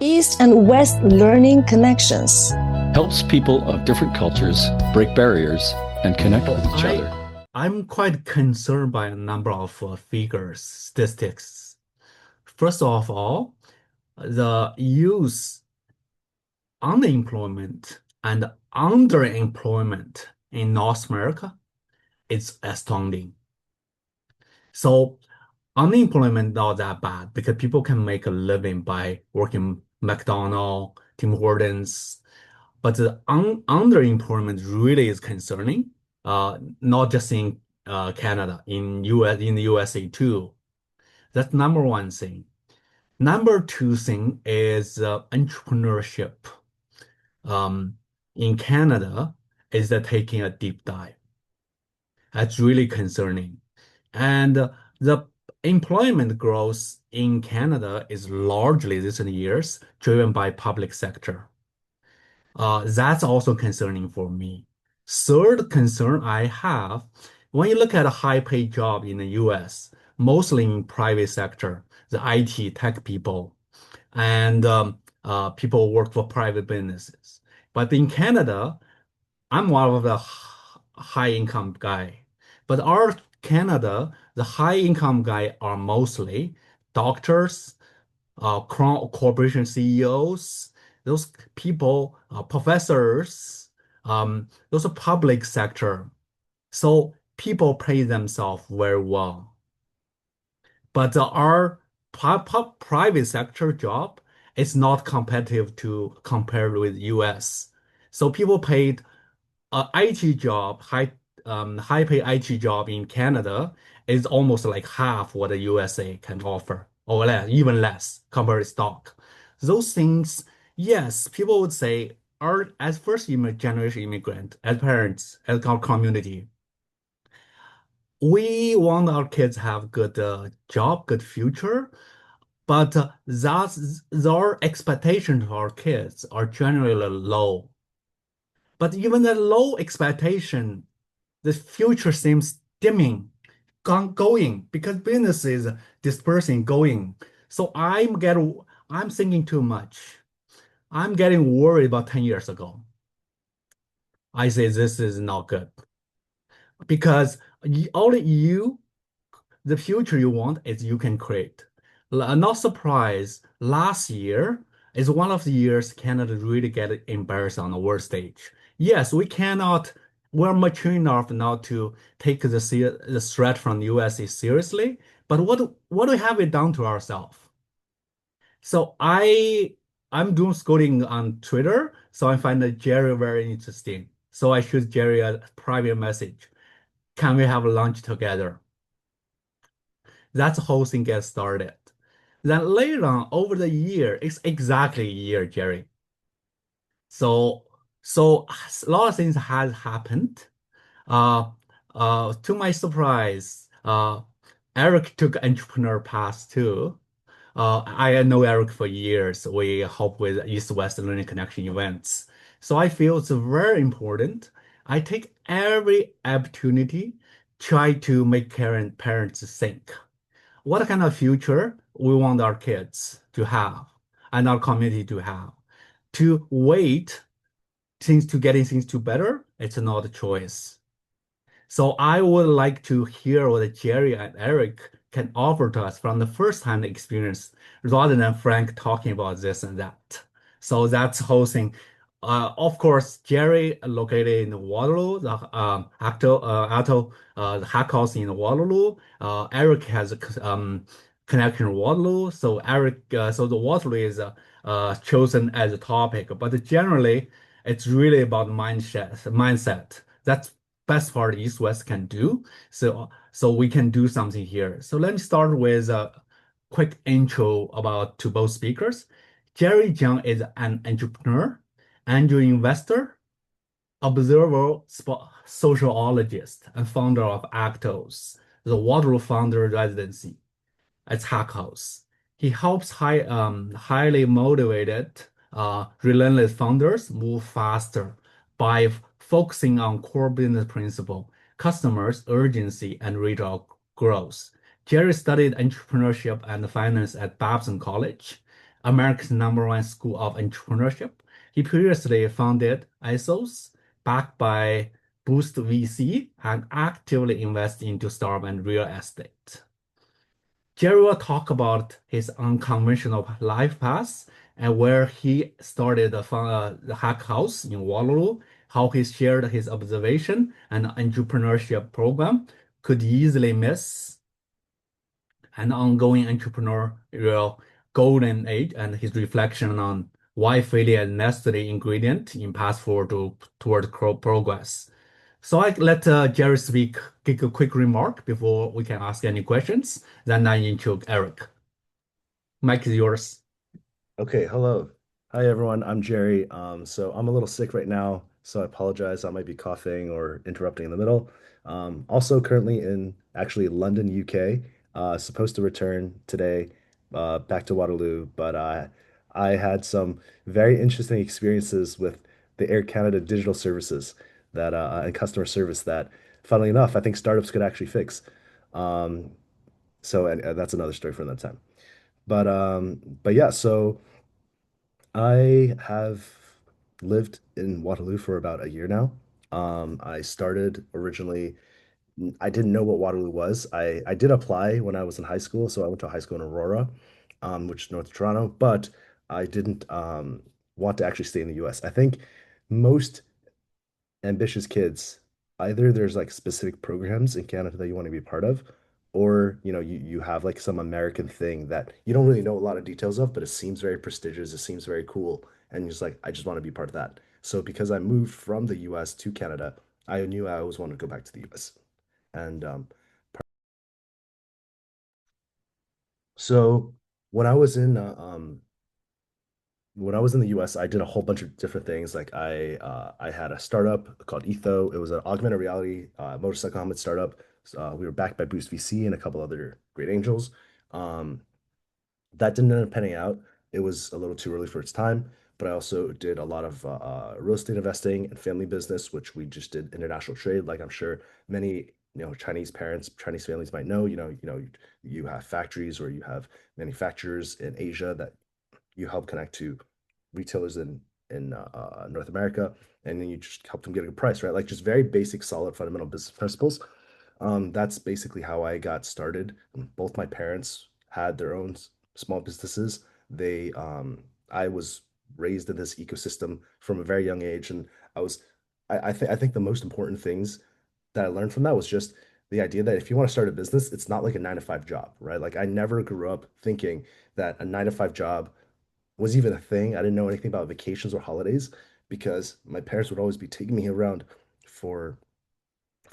East and West learning connections. Helps people of different cultures break barriers and connect with each other. I'm quite concerned by a number of figures, statistics. First of all, the youth unemployment and underemployment in North America is astounding. So unemployment not that bad because people can make a living by working McDonald's, Tim Hortons, but the underemployment really is concerning. Not just in Canada, in the USA too. That's number one thing. Number two thing is entrepreneurship. Um, in Canada, is that taking a deep dive. That's really concerning. And the employment growth in Canada is largely recent years driven by public sector. That's also concerning for me. Third concern I have, when you look at a high-paid job in the US, mostly in private sector, the IT tech people, and people work for private businesses. But in Canada, I'm one of the high-income guy. But our Canada, the high-income guy are mostly doctors, corporation CEOs, those people, professors, those are public sector. So people pay themselves very well. But our private sector job is not competitive to compare with US. So people paid IT job, high pay IT job in Canada is almost like half what the USA can offer, or less, even less compared to stock. Those things, yes, people would say, are as first generation immigrant, as parents, as our community, we want our kids have good job, good future, but that's our expectations of our kids are generally low. But even the low expectation, the future seems dimming, going because business is dispersing, going. So I'm thinking too much. I'm getting worried about 10 years ago. I say this is not good because only you, the future you want is you can create. Not surprised, last year is one of the years Canada really get embarrassed on the world stage. Yes, we're mature enough now to take the threat from the USA seriously, but what have we done to ourselves? So I'm doing scrolling on Twitter, so I find that Jerry very interesting. So I shoot Jerry a private message. Can we have lunch together? That's the whole thing gets started. Then later on, over the year, it's exactly a year, Jerry. So, so a lot of things has happened. Uh, to my surprise, Eric took entrepreneur path too. I know Eric for years. We help with East-West Learning Connection events. So I feel it's very important. I take every opportunity, try to make parents think what kind of future we want our kids to have and our community to have. To wait things to getting things to better, it's not a choice. So I would like to hear what Jerry and Eric can offer to us from the first-hand experience rather than Frank talking about this and that. So that's the whole thing. Of course, Jerry located in Waterloo, the the hack house in Waterloo. Eric has a connection to Waterloo. So so the Waterloo is chosen as a topic, but generally it's really about mindset. That's best part East-West can do. So we can do something here. So let me start with a quick intro about to both speakers. Jerry Jiang is an entrepreneur, angel investor, observer sociologist, and founder of Akatos, the Waterloo founder residency at Akatos. He helps highly motivated, relentless founders move faster by focusing on core business principle, customers, urgency, and retail growth. Jerry studied entrepreneurship and finance at Babson College, America's number one school of entrepreneurship. He previously founded Ethos, backed by BoostVC, and actively invests into startup and real estate. Jerry will talk about his unconventional life path and where he started the hack house in Waterloo, how he shared his observation and entrepreneurship program could easily miss an ongoing entrepreneurial golden age and his reflection on why failure is a necessary ingredient in path forward toward progress. So I let Jerry speak, give a quick remark before we can ask any questions. Then I intro Eric. Mike is yours. Okay, hello. Hi everyone. I'm Jerry. So I'm a little sick right now, so I apologize. I might be coughing or interrupting in the middle. Also currently in actually London, UK. Supposed to return today back to Waterloo, but I had some very interesting experiences with the Air Canada digital services that and customer service that, funnily enough, I think startups could actually fix. Um, and that's another story for another time. But yeah, so. I have lived in Waterloo for about a year now. I started originally, I didn't know what Waterloo was. I did apply when I was in high school, so I went to high school in Aurora, which is North Toronto, but I didn't want to actually stay in the US. I think most ambitious kids, either there's like specific programs in Canada that you want to be a part of, or you have like some American thing that you don't really know a lot of details of, but it seems very prestigious, it seems very cool, and you're just like, I just want to be part of that. So because I moved from the US to Canada, I knew I always wanted to go back to the US. And so when I was in when I was in the US, I did a whole bunch of different things. Like I had a startup called Etho. It was an augmented reality motorcycle helmet startup. We were backed by BoostVC and a couple other great angels. Um, that didn't end up panning out. It was a little too early for its time. But I also did a lot of real estate investing and family business, which we just did international trade. Like I'm sure many Chinese parents, Chinese families might know. You have factories or you have manufacturers in Asia that you help connect to retailers in North America, and then you just help them get a good price, right? Like just very basic, solid, fundamental business principles. That's basically how I got started. Both my parents had their own small businesses. I was raised in this ecosystem from a very young age, and I was, I think the most important things that I learned from that was just the idea that if you want to start a business, it's not like a 9 to 5 job, right? Like I never grew up thinking that a 9 to 5 job was even a thing. I didn't know anything about vacations or holidays because my parents would always be taking me around for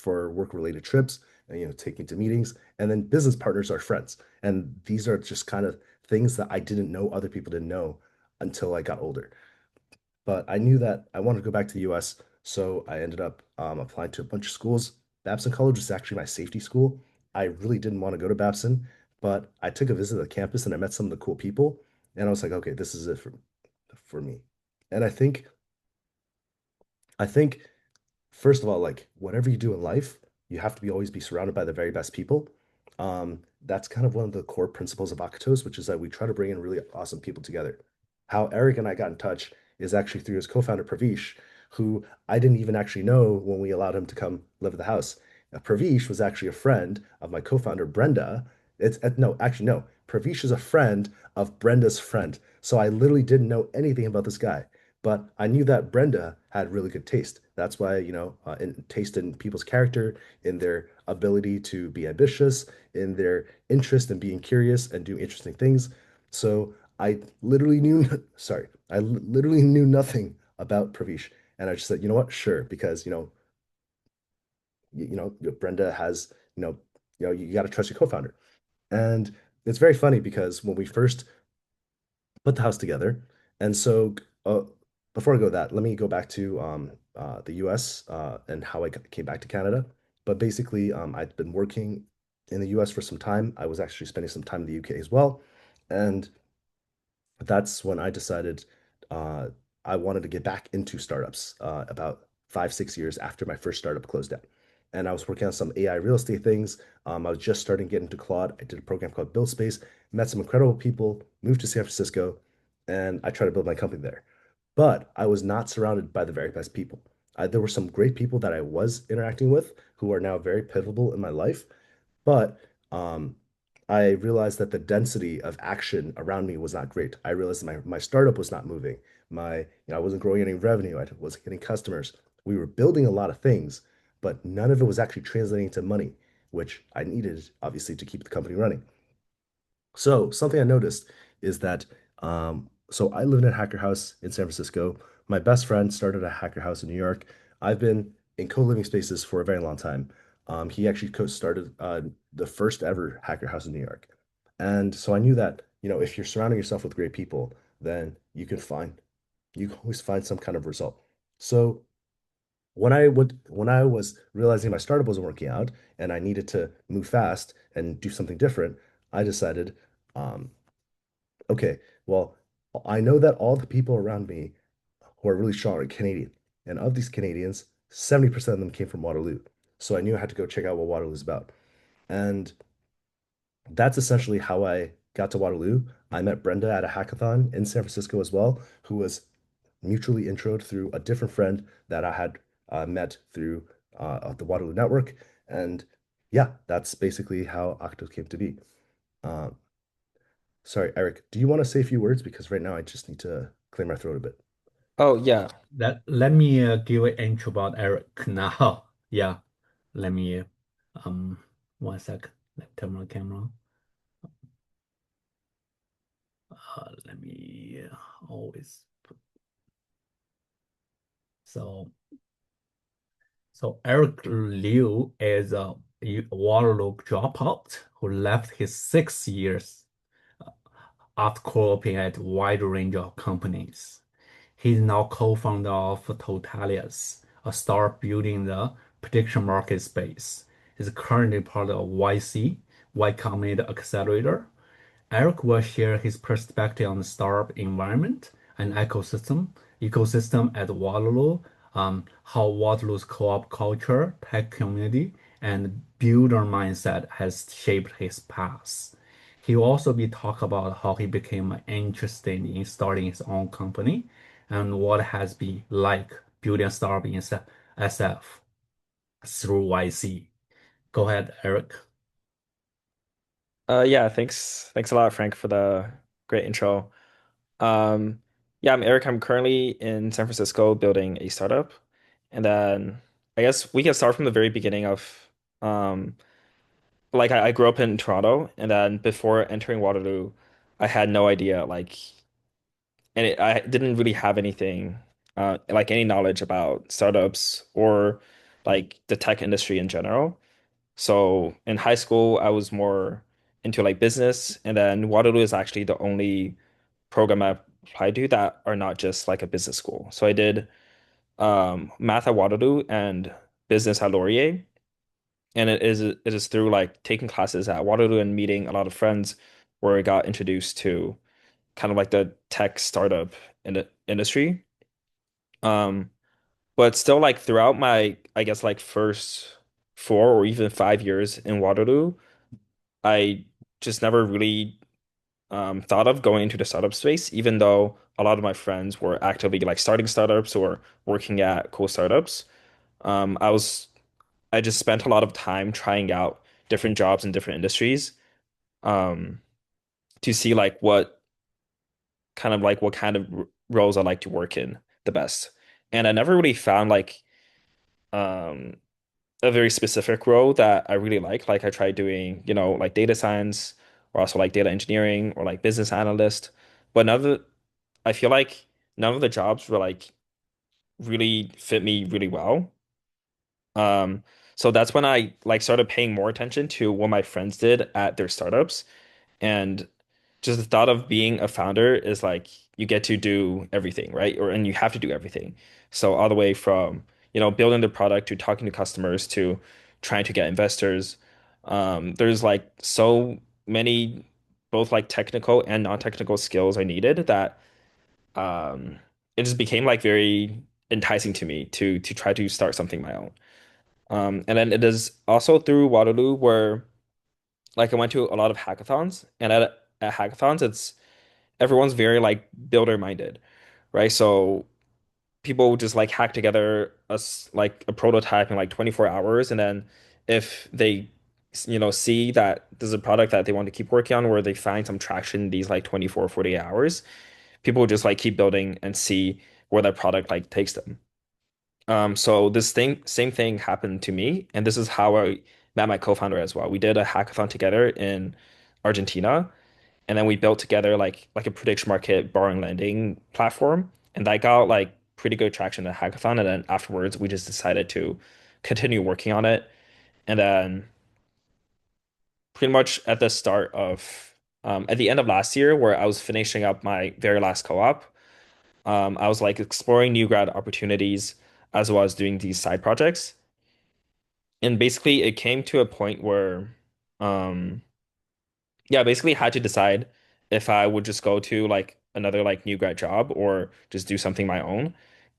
work related trips and taking to meetings, and then business partners are friends, and these are just kind of things that I didn't know other people didn't know until I got older. But I knew that I wanted to go back to the US, so I ended up applying to a bunch of schools. Babson College is actually my safety school. I really didn't want to go to Babson, but I took a visit to the campus and I met some of the cool people, and I was like, okay, this is it for me. And I think first of all, like whatever you do in life, you have to be always be surrounded by the very best people. That's kind of one of the core principles of Akatos, which is that we try to bring in really awesome people together. How Eric and I got in touch is actually through his co-founder Pravish, who I didn't even actually know when we allowed him to come live at the house. Pravish was actually a friend of my co-founder Brenda. No, actually no. Pravish is a friend of Brenda's friend. So I literally didn't know anything about this guy. But I knew that Brenda had really good taste. That's why, taste in people's character, in their ability to be ambitious, in their interest in being curious and doing interesting things. So I literally knew, sorry, I literally knew nothing about Pravish. And I just said, you know what? Sure. Because, Brenda has, you got to trust your co-founder. And it's very funny because when we first put the house together. And so, before I go that, let me go back to the US and how I came back to Canada. But basically, I'd been working in the US for some time. I was actually spending some time in the UK as well. And that's when I decided uh, I wanted to get back into startups about 5, 6 years after my first startup closed down. And I was working on some AI real estate things. I was just starting to get into Claude. I did a program called Build Space, met some incredible people, moved to San Francisco, and I tried to build my company there. But I was not surrounded by the very best people. There were some great people that I was interacting with who are now very pivotal in my life, but I realized that the density of action around me was not great. I realized my startup was not moving. I wasn't growing any revenue. I wasn't getting customers. We were building a lot of things, but none of it was actually translating to money, which I needed, obviously, to keep the company running. So something I noticed is that so I live in a hacker house in San Francisco. My best friend started a hacker house in New York. I've been in co-living spaces for a very long time. He actually co-started the first ever hacker house in New York. And so I knew that, if you're surrounding yourself with great people, then you can always find some kind of result. So when I was realizing my startup wasn't working out and I needed to move fast and do something different, I decided, um, okay, well, I know that all the people around me who are really strong are Canadian. And of these Canadians, 70% of them came from Waterloo. So I knew I had to go check out what Waterloo is about. And that's essentially how I got to Waterloo. I met Brenda at a hackathon in San Francisco as well, who was mutually introed through a different friend that I had met through the Waterloo network. And yeah, that's basically how Akatos came to be. Um, Sorry, Eric, do you want to say a few words? Because right now I just need to clear my throat a bit. Oh yeah. Let me give an intro about Eric now. Yeah, let me um 1 sec. Let me turn on the camera. Let me always put, so Eric Liu is a Waterloo dropout who left his 6 years after co-oping at a wide range of companies. He is now co-founder of Totalius, a startup building the prediction market space. He's currently part of YC, Y Combinator Accelerator. Eric will share his perspective on the startup environment and ecosystem at Waterloo, how Waterloo's co-op culture, tech community, and builder mindset has shaped his path. He will also be talk about how he became interested in starting his own company and what has been like building a startup in SF through YC. Go ahead, Eric. Yeah, thanks a lot, Frank, for the great intro. Um yeah, I'm Eric. I'm currently in San Francisco building a startup. And then I guess we can start from the very beginning of um like I grew up in Toronto, and then before entering Waterloo, I had no idea I didn't really have anything like any knowledge about startups or like the tech industry in general. So in high school, I was more into like business, and then Waterloo is actually the only program I applied to that are not just like a business school. So I did math at Waterloo and business at Laurier, and it is through like taking classes at Waterloo and meeting a lot of friends where I got introduced to kind of like the tech startup in the industry. Um, but still like throughout my I guess like first 4 or even 5 years in Waterloo, I just never really thought of going into the startup space, even though a lot of my friends were actively like starting startups or working at cool startups. I was I just spent a lot of time trying out different jobs in different industries um, to see what kind of roles I like to work in the best. And I never really found um, a very specific role that I really like. Like I tried doing, like data science or also like data engineering or like business analyst. But I feel like none of the jobs were like really fit me really well. Um, so that's when I like started paying more attention to what my friends did at their startups. And just the thought of being a founder is like you get to do everything, right? And you have to do everything. So all the way from, building the product to talking to customers to trying to get investors. There's like so many both like technical and non-technical skills I needed that um it just became like very enticing to me to try to start something my own. And then it is also through Waterloo where like I went to a lot of hackathons, and at hackathons, everyone's very like builder minded, right? So people just like hack together like a prototype in like 24 hours, and then if they see that there's a product that they want to keep working on where they find some traction in these like 24 48 hours, people just like keep building and see where that product like takes them. So this thing, same thing happened to me, and this is how I met my co-founder as well. We did a hackathon together in Argentina, and then we built together like a prediction market borrowing lending platform, and that got like pretty good traction at hackathon. And then afterwards, we just decided to continue working on it. And then pretty much at the start of at the end of last year, where I was finishing up my very last co-op, I was like exploring new grad opportunities as well as doing these side projects. And basically, it came to a point where, um, yeah, basically had to decide if I would just go to like another like new grad job or just do something my own.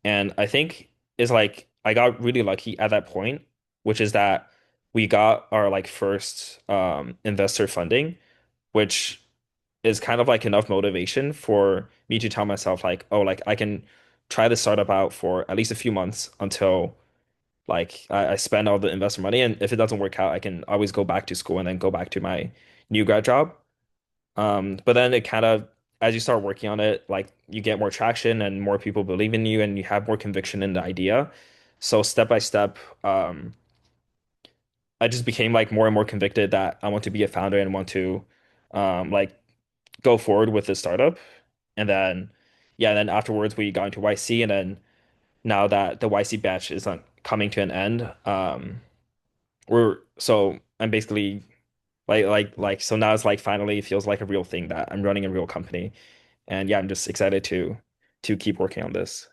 And I think is like I got really lucky at that point, which is that we got our like first investor funding, which is kind of like enough motivation for me to tell myself like, oh, like I can try this startup out for at least a few months until like I spend all the investor money, and if it doesn't work out, I can always go back to school and then go back to my new grad job. But then it kind of, as you start working on it, like you get more traction and more people believe in you and you have more conviction in the idea. So step by step, I just became like more and more convicted that I want to be a founder and want to like go forward with the startup. And then, yeah, then afterwards we got into YC, and then now that the YC batch is coming to an end, I'm basically so now it's like finally feels like a real thing that I'm running a real company. And yeah, I'm just excited to keep working on this.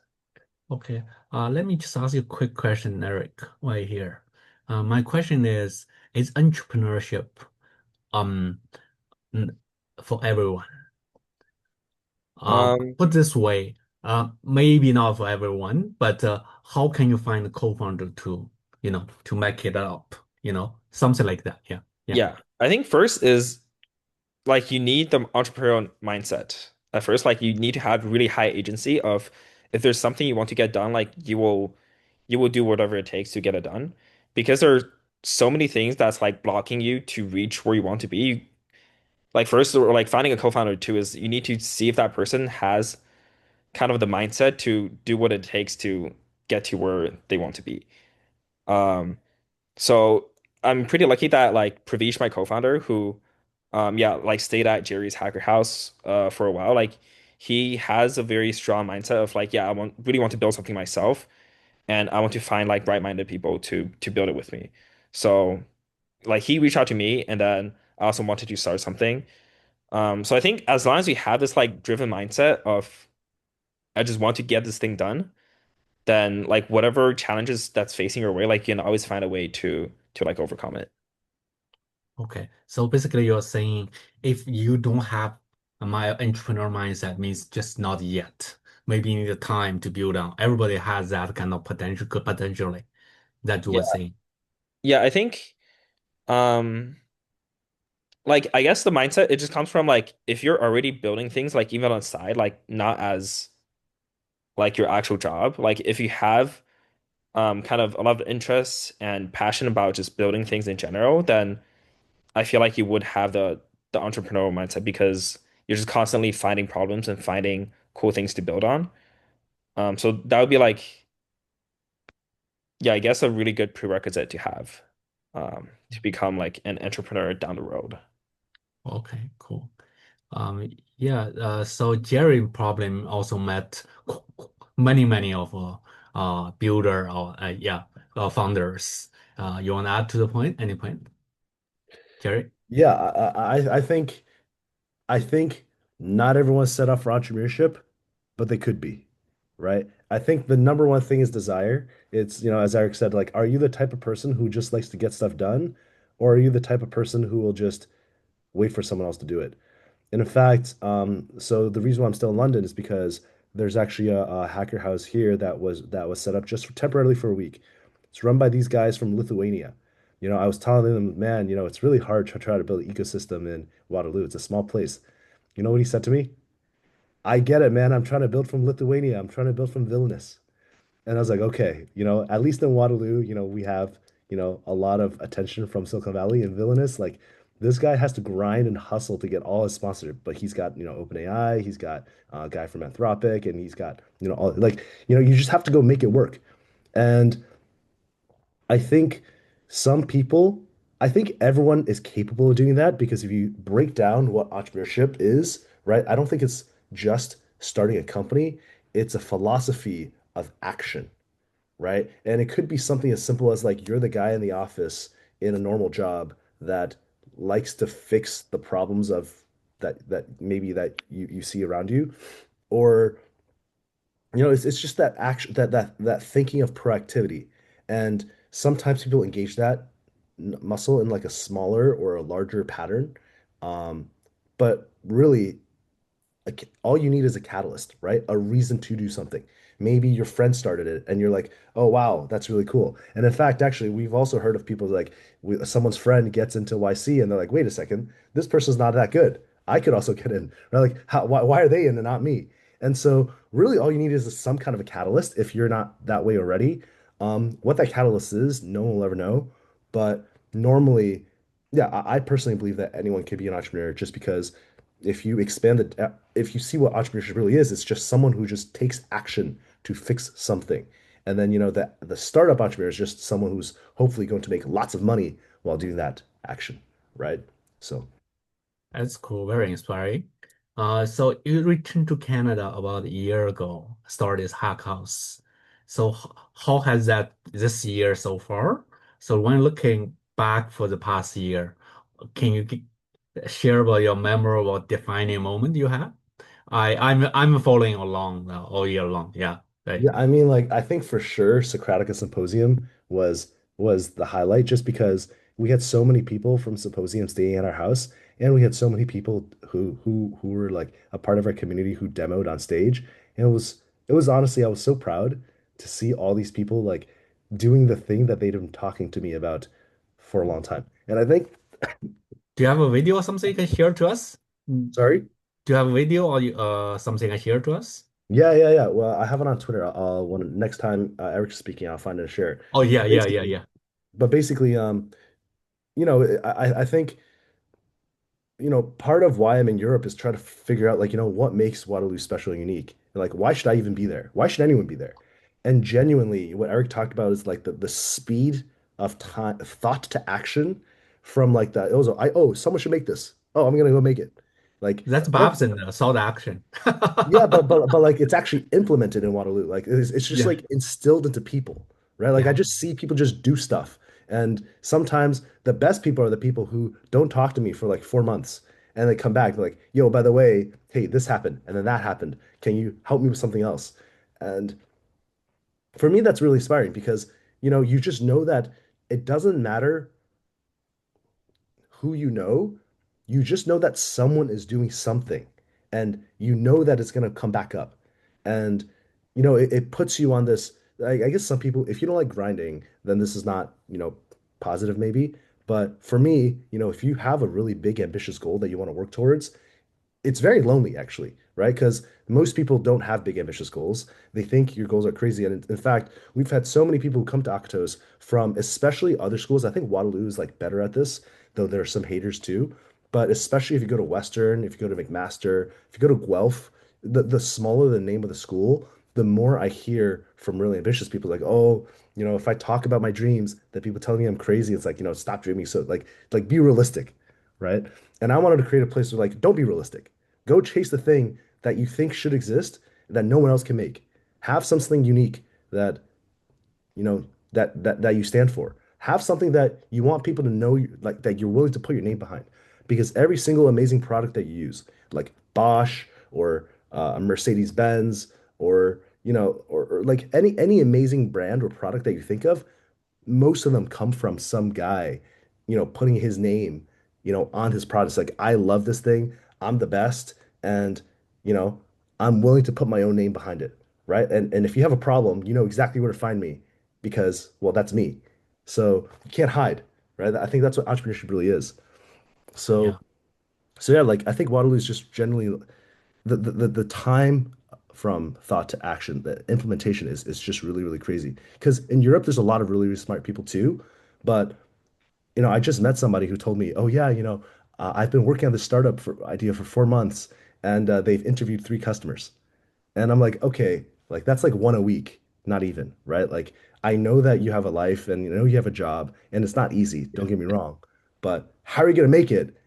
Okay. Let me just ask you a quick question, Eric, right here. My question is entrepreneurship um n- for everyone? Um, Put this way, maybe not for everyone, but how can you find a co-founder to make it up, something like that. Yeah. Yeah. yeah, I think first is like you need the entrepreneurial mindset. At first, like you need to have really high agency of if there's something you want to get done, like you will do whatever it takes to get it done. Because there are so many things that's like blocking you to reach where you want to be. Like first, or like finding a co-founder too, is you need to see if that person has kind of the mindset to do what it takes to get to where they want to be. Um, so I'm pretty lucky that like Pravish, my co-founder, who yeah, like stayed at Jerry's Hacker House for a while, like he has a very strong mindset of like, yeah, really want to build something myself, and I want to find like right-minded people to build it with me. So like he reached out to me, and then I also wanted to start something. So I think as long as we have this like driven mindset of I just want to get this thing done, then like whatever challenges that's facing your way, like you can always find a way to like overcome it. Okay. So basically, you're saying if you don't have my entrepreneur mindset, means just not yet. Maybe you need the time to build on. Everybody has that kind of potential, potentially. That you Yeah. were saying. Yeah, I think um like I guess the mindset it just comes from like if you're already building things like even on the side, like not as like your actual job, like if you have kind of a lot of interests and passion about just building things in general, then I feel like you would have the entrepreneurial mindset because you're just constantly finding problems and finding cool things to build on. So that would be like, yeah, I guess a really good prerequisite to have to become like an entrepreneur down the road. Okay, cool. Yeah, so Jerry probably also met many of builder or yeah founders. You want to add to the point? Any point, Jerry? Yeah, I think not everyone's set up for entrepreneurship, but they could be, right? I think the number one thing is desire. It's, as Eric said, like, are you the type of person who just likes to get stuff done, or are you the type of person who will just wait for someone else to do it? And in fact, so the reason why I'm still in London is because there's actually a hacker house here that was set up just temporarily for a week. It's run by these guys from Lithuania. I was telling them, man, it's really hard to try to build an ecosystem in Waterloo. It's a small place. You know what he said to me? I get it, man. I'm trying to build from Lithuania. I'm trying to build from Vilnius. And I was like, okay, at least in Waterloo, we have, a lot of attention from Silicon Valley and Vilnius. Like this guy has to grind and hustle to get all his sponsorship, but he's got, OpenAI, he's got a guy from Anthropic, and he's got, all like, you just have to go make it work. And I think some people, I think everyone is capable of doing that because if you break down what entrepreneurship is, right, I don't think it's just starting a company, it's a philosophy of action, right? And it could be something as simple as like you're the guy in the office in a normal job that likes to fix the problems of that maybe that you see around you, or it's just that action that thinking of proactivity. And sometimes people engage that muscle in like a smaller or a larger pattern. Um, but really all you need is a catalyst, right? A reason to do something. Maybe your friend started it and you're like, oh, wow, that's really cool. And in fact, actually, we've also heard of people like someone's friend gets into YC and they're like, wait a second, this person's not that good. I could also get in. Right? Like, why are they in and not me? And so, really, all you need is some kind of a catalyst if you're not that way already. What that catalyst is, no one will ever know. But normally, yeah, I personally believe that anyone can be an entrepreneur just because if you see what entrepreneurship really is, it's just someone who just takes action to fix something. And then, that the startup entrepreneur is just someone who's hopefully going to make lots of money while doing that action, right? So, That's cool, very inspiring. So you returned to Canada about a year ago, started Hackhouse. So how has that this year so far? So when looking back for the past year, can you share about your memorable defining moment you had? I'm following along now all year long. Yeah, right. yeah, I mean, like, I think for sure Socratica Symposium was the highlight just because we had so many people from Symposium staying at our house, and we had so many people who were like a part of our community who demoed on stage. And it was honestly, I was so proud to see all these people like doing the thing that they'd been talking to me about for a long time. And I think, Do you have a video or something you can share to us? Mm. sorry. Do you have a video or something you can share to us? Yeah, yeah, yeah. Well, I have it on Twitter. When next time Eric's speaking, I'll find it and share. Oh yeah, But yeah, yeah, basically, yeah. but basically, I think, part of why I'm in Europe is trying to figure out like, what makes Waterloo special and unique. And like, why should I even be there? Why should anyone be there? And genuinely, what Eric talked about is like the speed of time, thought to action from like that. It was, someone should make this. Oh, I'm gonna go make it. Like, That's oh, Babson South Action. yeah, but like it's actually implemented in Waterloo. Like it's just Yeah, like instilled into people, right? Like I yeah. just see people just do stuff. And sometimes the best people are the people who don't talk to me for like 4 months and they come back they're like, yo, by the way, hey, this happened and then that happened. Can you help me with something else? And for me, that's really inspiring because, you just know that it doesn't matter who you just know that someone is doing something and you know that it's going to come back up. And, it puts you on this. I guess some people, if you don't like grinding, then this is not, positive maybe. But for me, if you have a really big, ambitious goal that you want to work towards, it's very lonely actually, right? Because most people don't have big ambitious goals. They think your goals are crazy. And in fact, we've had so many people who come to Akatos from especially other schools. I think Waterloo is like better at this, though there are some haters too. But especially if you go to Western, if you go to McMaster, if you go to Guelph, the smaller the name of the school, the more I hear from really ambitious people like, oh, if I talk about my dreams, that people tell me I'm crazy. It's like, stop dreaming. So like be realistic, right? And I wanted to create a place where like, don't be realistic. Go chase the thing that you think should exist that no one else can make. Have something unique that that you stand for. Have something that you want people to know, like that you're willing to put your name behind. Because every single amazing product that you use, like Bosch or a Mercedes-Benz or or like any amazing brand or product that you think of, most of them come from some guy, putting his name, on his product. Like, I love this thing. I'm the best. And, you know, I'm willing to put my own name behind it. Right. And if you have a problem, you know exactly where to find me because, well, that's me. So you can't hide. Right. I think that's what entrepreneurship really is. So, Yeah. so yeah, like I think Waterloo is just generally the time from thought to action, the implementation is just really, really crazy. Because in Europe, there's a lot of really, really smart people too. But, I just met somebody who told me, oh yeah, I've been working on this startup idea for 4 months and they've interviewed 3 customers. And I'm like, okay, like that's like one a week, not even, right? Like I know that you have a life and you have a job and it's not easy, don't get me wrong. But how are you gonna make it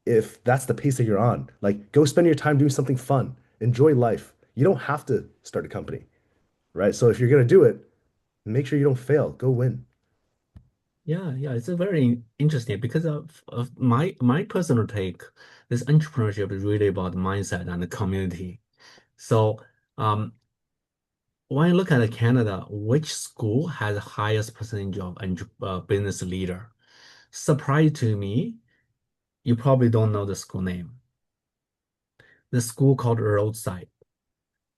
if that's the pace that you're on? Like go spend your time doing something fun. Enjoy life. You don't have to start a company, right? So if you're gonna do it, make sure you don't fail. Go win. Yeah, yeah, it's a very interesting because of my personal take. This entrepreneurship is really about mindset and the community. So, um, when you look at Canada, which school has the highest percentage of business leader? Surprise to me, you probably don't know the school name. The school called Roadside.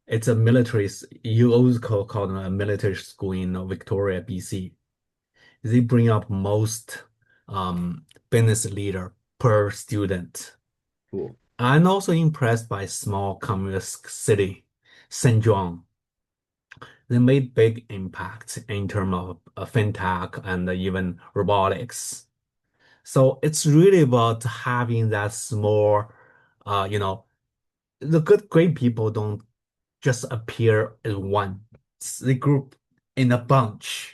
It's a military, you always call them a military school in Victoria, BC. They bring up most business leader per student. Cool. I'm also impressed by small communist city, St. John. They made big impact in terms of fintech and even robotics. So it's really about having that small, uh, you know, the great people don't just appear as one. They group in a bunch.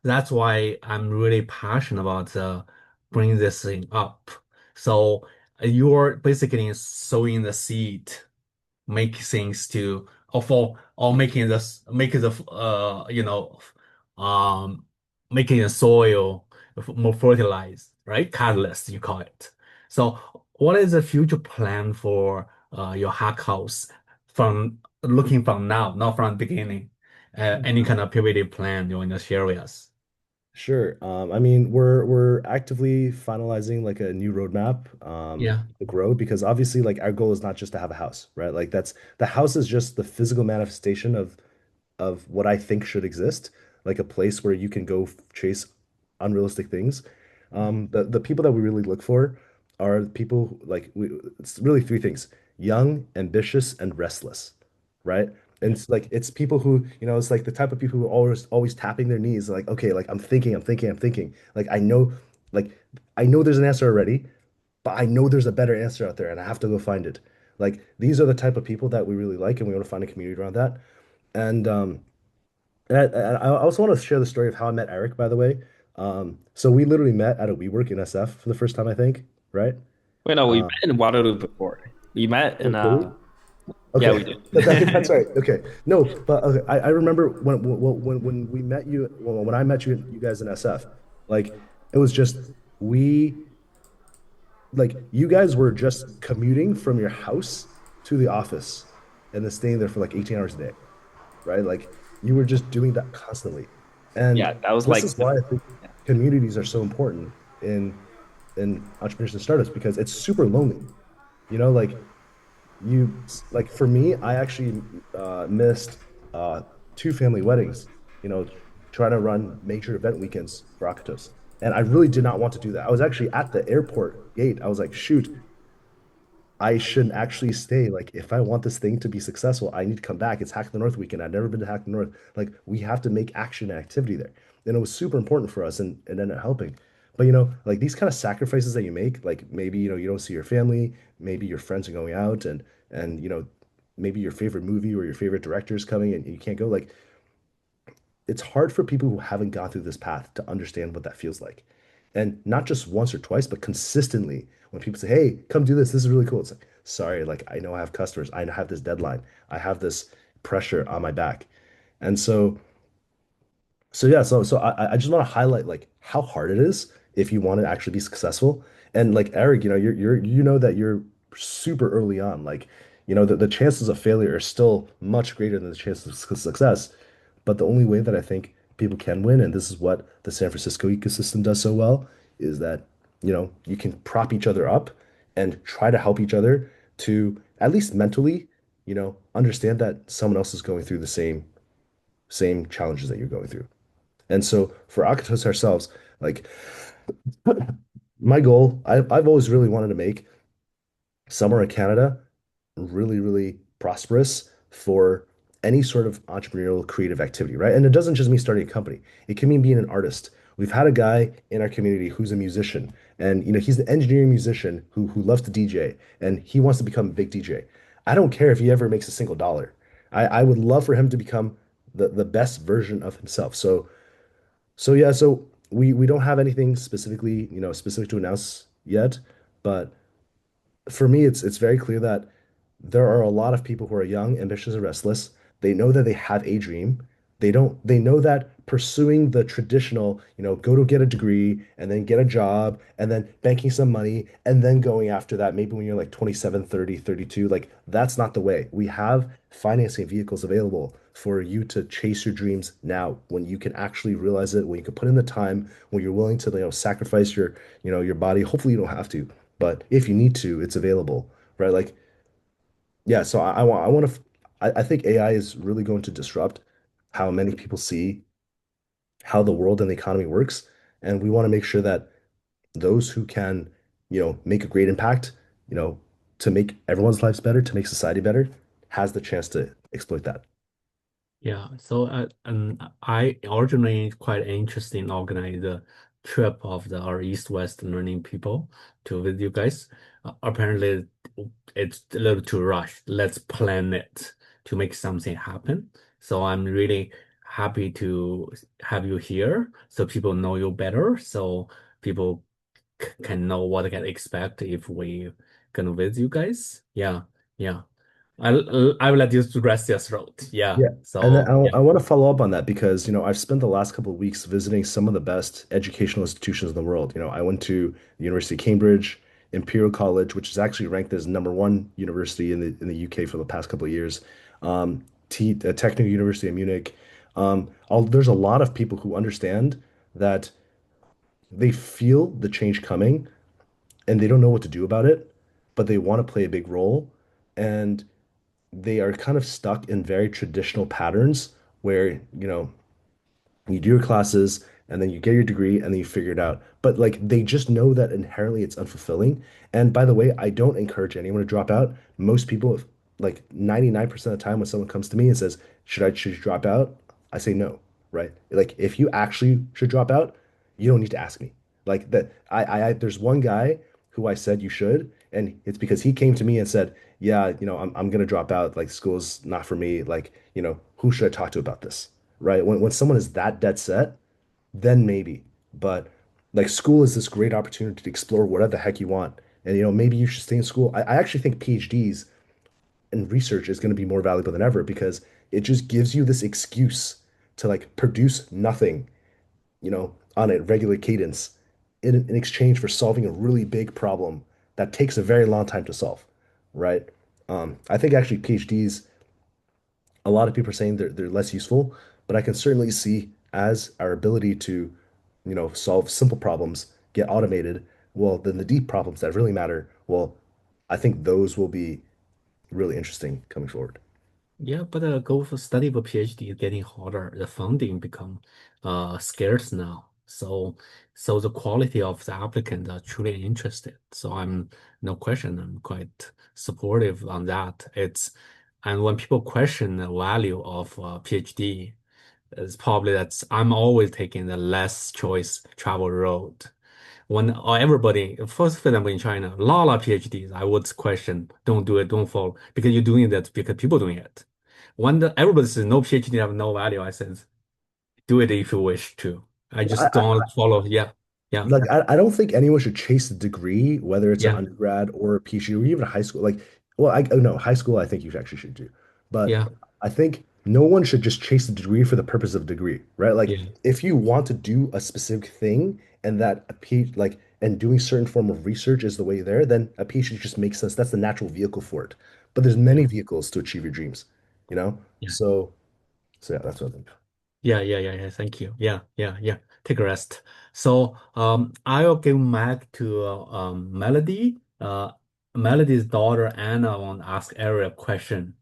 That's why I'm really passionate about bringing this thing up. So you're basically sowing the seed, make things to or making this making the making the soil more fertilized, right? Catalyst, you call it. So what is the future plan for your hack house from looking from now, not from the beginning? Any kind of pivoting plan you want to share with us? Sure. I mean, we're actively finalizing like a new roadmap Yeah. to grow because obviously like our goal is not just to have a house, right? Like that's the house is just the physical manifestation of what I think should exist, like a place where you can go chase unrealistic things. The people that we really look for are people it's really 3 things: young, ambitious, and restless, right? And Yeah. it's people who, it's like the type of people who are always tapping their knees, like, okay, like I'm thinking. Like I know there's an answer already, but I know there's a better answer out there and I have to go find it. Like these are the type of people that we really like and we want to find a community around that. And I also want to share the story of how I met Eric, by the way. So we literally met at a WeWork in SF for the first time, I think, right? Wait, no, we Um, met in Waterloo before. We met in oh, did we? yeah, Okay, we did. that's right. Okay, no, but okay, I remember when we met you, when I met you guys in SF, like it was just we like you guys were just commuting from your house to the office and then staying there for like 18 hours a day, right? Like you were just doing that constantly. Yeah, And that was this like is why I think communities are so important in entrepreneurship and startups because it's super lonely. Like like for me, I actually missed 2 family weddings, you know, trying to run major event weekends for Akatos. And I really did not want to do that. I was actually at the airport gate. I was like, shoot, I shouldn't actually stay. Like, if I want this thing to be successful, I need to come back. It's Hack the North weekend. I've never been to Hack the North. Like, we have to make action and activity there. And it was super important for us and ended up helping. But like these kind of sacrifices that you make, like maybe, you don't see your family, maybe your friends are going out and maybe your favorite movie or your favorite director is coming and you can't go. Like, it's hard for people who haven't gone through this path to understand what that feels like. And not just once or twice, but consistently when people say, hey, come do this, this is really cool. It's like, sorry, like I know I have customers, I have this deadline, I have this pressure on my back. And so yeah, so I just want to highlight like how hard it is if you want to actually be successful. And like Eric, you know that you're super early on. Like, the chances of failure are still much greater than the chances of success. But the only way that I think people can win, and this is what the San Francisco ecosystem does so well, is that, you can prop each other up and try to help each other to at least mentally, understand that someone else is going through the same challenges that you're going through. And so for Akatos ourselves, like my goal, I've always really wanted to make somewhere in Canada really, really prosperous for any sort of entrepreneurial creative activity, right? And it doesn't just mean starting a company. It can mean being an artist. We've had a guy in our community who's a musician, and he's an engineering musician who loves to DJ, and he wants to become a big DJ. I don't care if he ever makes a single dollar. I would love for him to become the best version of himself. So yeah, so we don't have anything specifically, specific to announce yet, but for me, it's very clear that there are a lot of people who are young, ambitious, and restless. They know that they have a dream. They know that pursuing the traditional, go to get a degree and then get a job and then banking some money and then going after that, maybe when you're like 27, 30, 32, like that's not the way. We have financing vehicles available for you to chase your dreams now when you can actually realize it, when you can put in the time, when you're willing to, sacrifice your body. Hopefully you don't have to, but if you need to, it's available, right? Like, yeah, so I want to, I think AI is really going to disrupt how many people see how the world and the economy works. And we want to make sure that those who can, make a great impact, you know, to make everyone's lives better, to make society better, has the chance to exploit that. Yeah, so I originally quite interested in organize a trip of our East-West learning people to visit you guys. Apparently, it's a little too rushed. Let's plan it to make something happen. So I'm really happy to have you here, so people know you better, so people can know what they can expect if we gonna visit you guys. Yeah, yeah. I will let you to rest your throat. Yeah. Yeah. And then So yeah, I want to follow up on that because, I've spent the last couple of weeks visiting some of the best educational institutions in the world. I went to the University of Cambridge, Imperial College, which is actually ranked as #1 university in the UK for the past couple of years, Technical University of Munich. There's a lot of people who understand that they feel the change coming and they don't know what to do about it, but they want to play a big role. And they are kind of stuck in very traditional patterns where, you do your classes and then you get your degree and then you figure it out. But like they just know that inherently it's unfulfilling. And by the way, I don't encourage anyone to drop out. Most people, like 99% of the time when someone comes to me and says, should you drop out? I say no, right? Like if you actually should drop out, you don't need to ask me. Like that there's one guy who I said you should, and it's because he came to me and said, yeah, I'm gonna drop out. Like school's not for me. Like, who should I talk to about this? Right? When someone is that dead set, then maybe. But like school is this great opportunity to explore whatever the heck you want. And maybe you should stay in school. I actually think PhDs and research is going to be more valuable than ever because it just gives you this excuse to like produce nothing, on a regular cadence in exchange for solving a really big problem that takes a very long time to solve, right? I think actually PhDs, a lot of people are saying they're less useful, but I can certainly see as our ability to, solve simple problems get automated, well, then the deep problems that really matter, well, I think those will be really interesting coming forward. yeah, but go for study for PhD is getting harder. The funding become scarce now. So the quality of the applicant are truly interested. So I'm no question, I'm quite supportive on that. And when people question the value of PhD, it's probably that's I'm always taking the less choice travel road. When everybody, first, for example, in China, a lot of PhDs, I would question, don't do it, don't follow, because you're doing that because people doing it. When everybody says no PhD have no value, I said, do it if you wish to. I I, just I, don't follow. Yeah, yeah, Like I don't think anyone should chase a degree, whether it's an yeah, undergrad or a PhD or even a high school. Like, well, I oh, no, high school I think you actually should do, but yeah, I think no one should just chase the degree for the purpose of degree, right? Like, yeah, if you want to do a specific thing and that a PhD, like, and doing certain form of research is the way there, then a PhD just makes sense. That's the natural vehicle for it. But there's yeah, many vehicles to achieve your dreams, you know? yeah. So yeah, that's what I think. Yeah, yeah, yeah, yeah. Thank you. Yeah, yeah, yeah. Take a rest. So, I'll give mic to Melody. Melody's daughter Anna want to ask Ariel a question.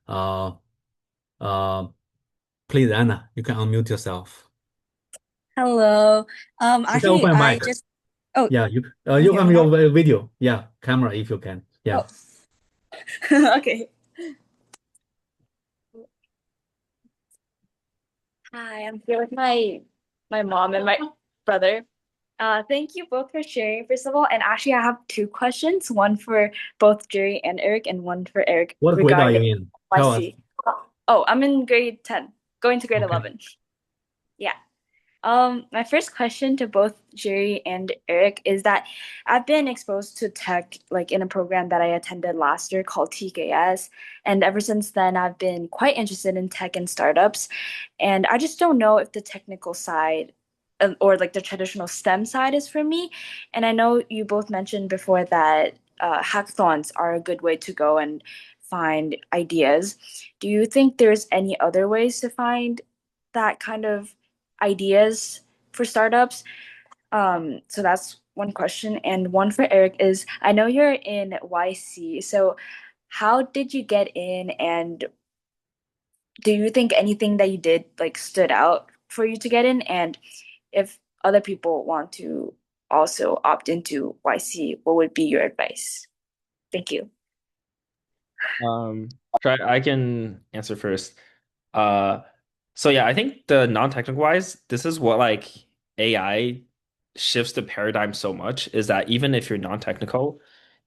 Uh, uh, please, Anna, you can unmute yourself. Hello. You can Actually, open a I mic. just, oh, Yeah, you can you you hear have me now? your video. Yeah, camera if you can. Yeah, Oh, Okay. Hi, I'm here with my mom and my brother. Thank you both for sharing, first of all. And actually, I have two questions, one for both Jerry and Eric, and one for Eric What grade are you regarding in? Tell us. YC. Oh, I'm in grade 10, going to grade Okay. 11. Yeah. My first question to both Jerry and Eric is that I've been exposed to tech like in a program that I attended last year called TKS, and ever since then I've been quite interested in tech and startups, and I just don't know if the technical side or like the traditional STEM side is for me. And I know you both mentioned before that hackathons are a good way to go and find ideas. Do you think there's any other ways to find that kind of ideas for startups? So that's one question. And one for Eric is I know you're in YC, so how did you get in, and do you think anything that you did like stood out for you to get in? And if other people want to also opt into YC, what would be your advice? Thank you. I can answer first. Uh, so yeah, I think the non-technical wise, this is what like AI shifts the paradigm so much is that even if you're non-technical,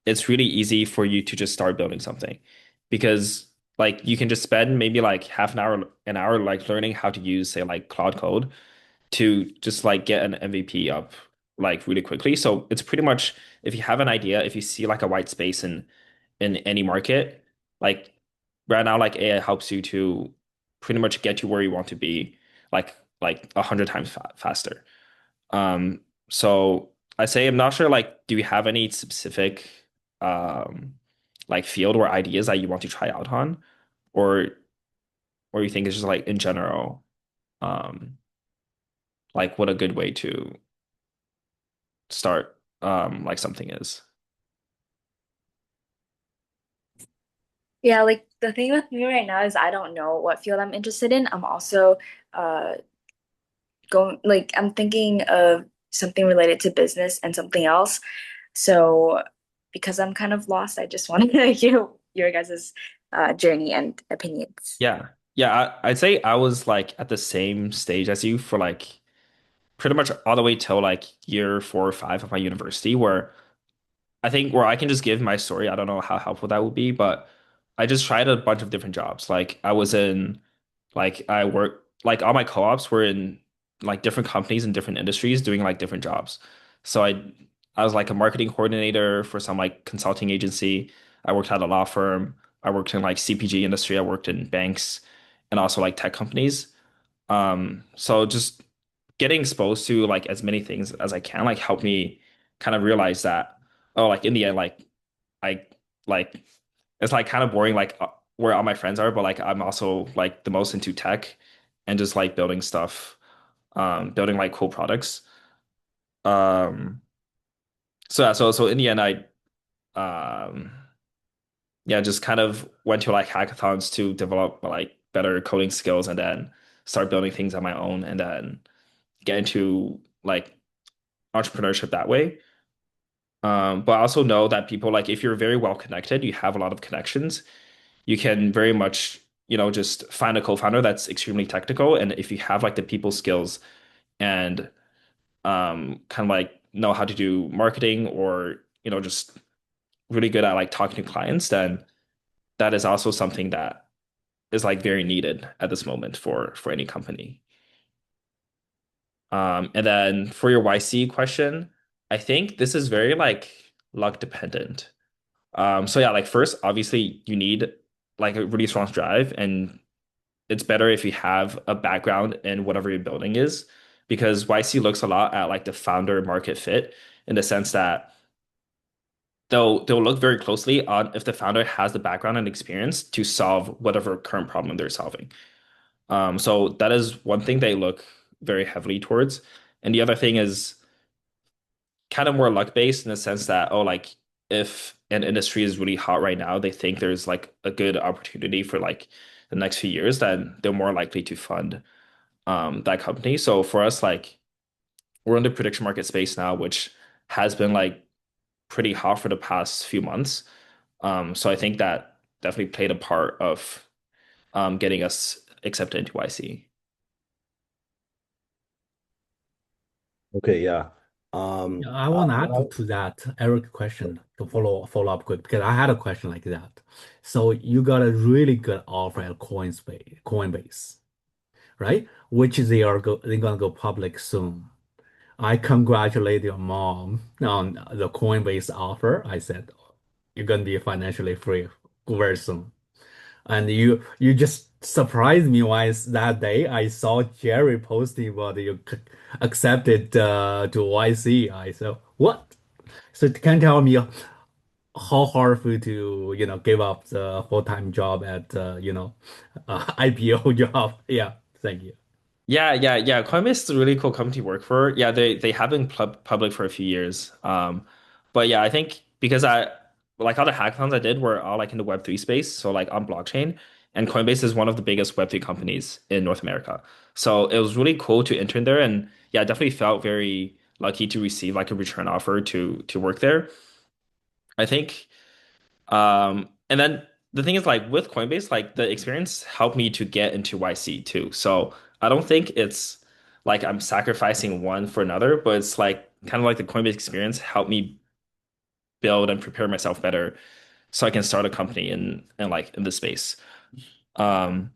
it's really easy for you to just start building something because like you can just spend maybe like half an hour like learning how to use say like Cloud Code to just like get an MVP up like really quickly. So it's pretty much if you have an idea, if you see like a white space in any market, like right now, like AI helps you to pretty much get you where you want to be, like 100 times faster. Um, so I say I'm not sure. Like, do you have any specific um like field or ideas that you want to try out on, or or you think it's just like in general, um, like what a good way to start like something is? Yeah, like the thing with me right now is I don't know what field I'm interested in. I'm also uh going like I'm thinking of something related to business and something else. So because I'm kind of lost, I just wanted to hear your guys' journey and opinions. Yeah. Yeah, I'd say I was like at the same stage as you for like pretty much all the way till like year 4 or 5 of my university, where I think where I can just give my story. I don't know how helpful that would be, but I just tried a bunch of different jobs. Like I was in like I work like all my co-ops were in like different companies in different industries doing like different jobs. So I was like a marketing coordinator for some like consulting agency. I worked at a law firm. I worked in like CPG industry. I worked in banks and also like tech companies. So just getting exposed to like as many things as I can like help me kind of realize that oh like in the end I like it's like kind of boring like where all my friends are, but like I'm also like the most into tech and just like building stuff, building like cool products. Um, so yeah, so in the end, um, yeah, just kind of went to like hackathons to develop like better coding skills and then start building things on my own and then get into like entrepreneurship that way. But I also know that people like if you're very well connected, you have a lot of connections, you can very much, just find a co-founder that's extremely technical. And if you have like the people skills and kind of like know how to do marketing or, just really good at like talking to clients, then that is also something that is like very needed at this moment for any company. And then for your YC question, I think this is very like luck dependent. So yeah, like first, obviously you need like a really strong drive, and it's better if you have a background in whatever your building is, because YC looks a lot at like the founder market fit in the sense that they'll look very closely on if the founder has the background and experience to solve whatever current problem they're solving. So that is one thing they look very heavily towards. And the other thing is kind of more luck based in the sense that, oh, like if an industry is really hot right now, they think there's like a good opportunity for like the next few years, then they're more likely to fund that company. So for us, like we're in the prediction market space now, which has been like pretty hot for the past few months. So I think that definitely played a part of getting us accepted into YC. Okay, yeah. Yeah, I want to When add to that Eric question to follow up quick because I had a question like that. So you got a really good offer at Coinbase, right? Which they're gonna go public soon. I congratulate your mom on the Coinbase offer. I said you're gonna be financially free very soon. And you just surprised me once that day. I saw Jerry posting about you accepted to YC. I said, what? So can you tell me how hard for you to, give up the full-time job at, IPO job? Yeah, thank you. Yeah. Coinbase is a really cool company to work for. Yeah, they have been public for a few years. But yeah, I think because I like all the hackathons I did were all like in the Web3 space, so like on blockchain, and Coinbase is one of the biggest Web3 companies in North America. So it was really cool to enter in there, and yeah, I definitely felt very lucky to receive like a return offer to work there. I think and then the thing is like with Coinbase, like the experience helped me to get into YC too. So I don't think it's like I'm sacrificing one for another, but it's like kind of like the Coinbase experience helped me build and prepare myself better so I can start a company in like in this space. Um,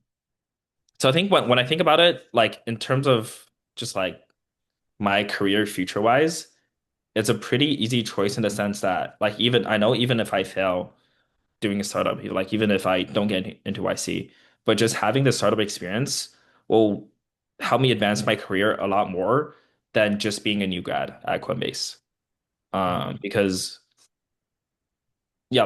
so I think when I think about it, like in terms of just like my career future wise, it's a pretty easy choice in the sense that like even I know even if I fail doing a startup, like even if I don't get into YC, but just having the startup experience will help me advance my career a lot more than just being a new grad at Coinbase. Because yeah,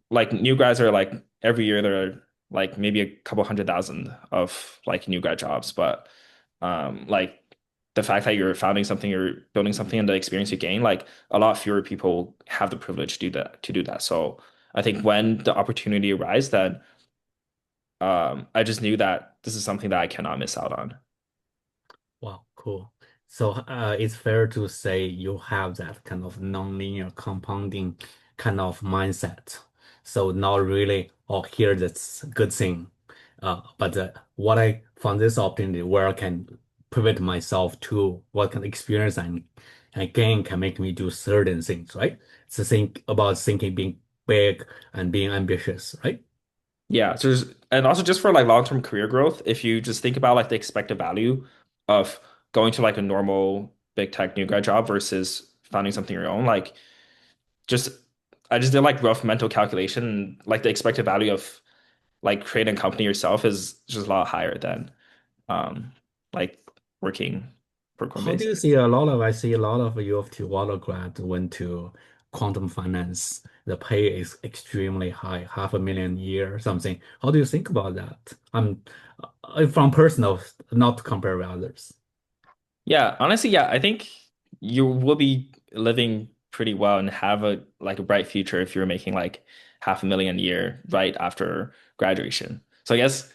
like new grads are like every year there are like maybe a couple 100,000 of like new grad jobs, but like the fact that you're founding something, you're building something, and the experience you gain, like a lot fewer people have the privilege to do that. So I think when the opportunity arises, then I just knew that this is something that I cannot miss out on. Wow, cool. So it's fair to say you have that kind of nonlinear compounding kind of mindset. So not really, oh, here that's a good thing. But what I found this opportunity where I can pivot myself to what kind of experience I gain can make me do certain things, right? It's the thing about thinking being big and being ambitious, right? Yeah, so and also just for like long-term career growth, if you just think about like the expected value of going to like a normal big tech new grad job versus founding something your own, like just I just did like rough mental calculation, like the expected value of like creating a company yourself is just a lot higher than um like working for How do Coinbase. you see I see a lot of U of T water grad went to quantum finance. The pay is extremely high, 500,000 a year or something. How do you think about that? I'm from personal, not to compare with others. Yeah, honestly, yeah, I think you will be living pretty well and have a like a bright future if you're making like 500,000 a year right after graduation. So I guess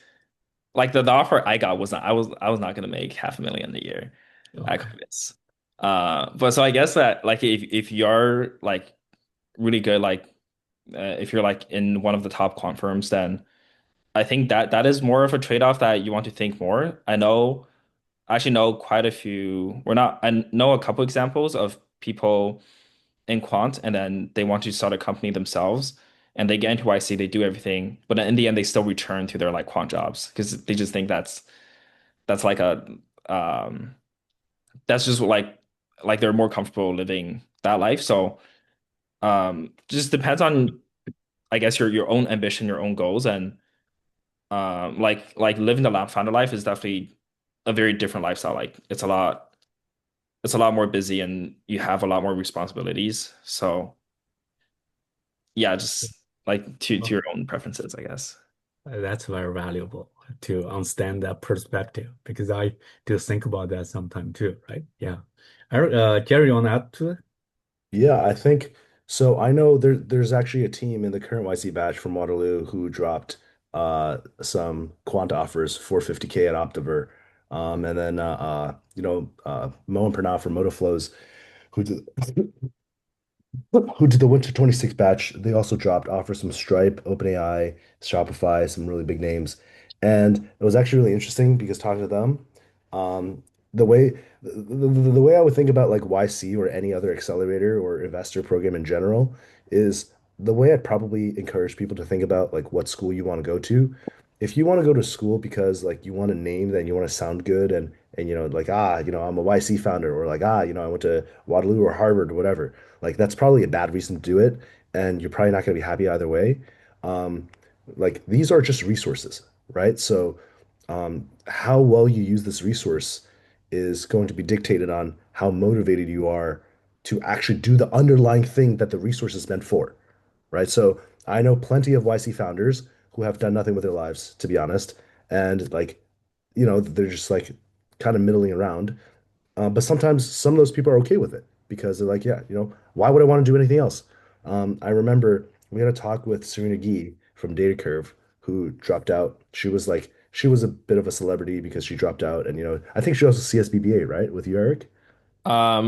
like the offer I got was not I was not gonna make 500,000 a year at Okay. Coinbase. But so I guess that like if you're like really good like if you're like in one of the top quant firms, then I think that is more of a trade-off that you want to think more. I actually know quite a few, we're not, I know a couple examples of people in quant and then they want to start a company themselves and they get into YC, they do everything, but in the end they still return to their like quant jobs because they just think that's like a um that's just like they're more comfortable living that life. So just depends on I guess your own ambition, your own goals and like living the lab founder life is definitely a very different lifestyle. Like it's a lot more busy and you have a lot more responsibilities. So yeah, just like to Well, your own preferences, I guess. that's very valuable to understand that perspective because I do think about that sometime too, right? Yeah. Jerry, you want to add to it? Yeah, I think so. I know there's actually a team in the current YC batch from Waterloo who dropped some quant offers 450K at Optiver. And then Mo and Pranav from Motoflows who did who did the Winter 26 batch. They also dropped offers from Stripe, OpenAI, Shopify, some really big names. And it was actually really interesting because talking to them, the way the way I would think about like YC or any other accelerator or investor program in general is the way I'd probably encourage people to think about like what school you want to go to. If you want to go to school because like you want a name, then you want to sound good and like I'm a YC founder or like I went to Waterloo or Harvard or whatever. Like that's probably a bad reason to do it, and you're probably not going to be happy either way. Um, like these are just resources, right? So how well you use this resource is going to be dictated on how motivated you are to actually do the underlying thing that the resource is meant for, right? So I know plenty of YC founders who have done nothing with their lives, to be honest, and like, they're just like kind of middling around. But sometimes some of those people are okay with it because they're like, yeah, why would I want to do anything else? I remember we had a talk with Serena Gee from Data Curve who dropped out. She was a bit of a celebrity because she dropped out, and I think she also CSBBA, right, with you, Eric?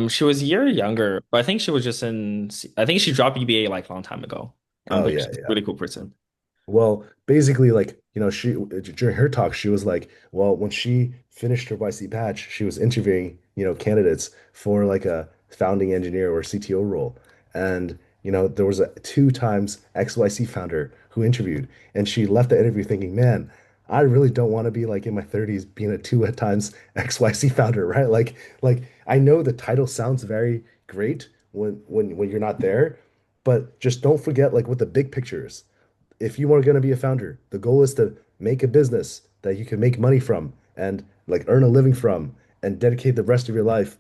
She was a year younger, but I think she was just I think she dropped BBA like a long time ago. Oh But yeah, she's a yeah. really cool person. Well, basically, like, she during her talk, she was like, well, when she finished her YC batch, she was interviewing, candidates for like a founding engineer or CTO role. And, there was a two times XYC founder who interviewed, and she left the interview thinking, man, I really don't want to be like in my 30s being a two times XYC founder, right? Like I know the title sounds very great when you're not there, but just don't forget like what the big picture is. If you are going to be a founder, the goal is to make a business that you can make money from and like earn a living from and dedicate the rest of your life,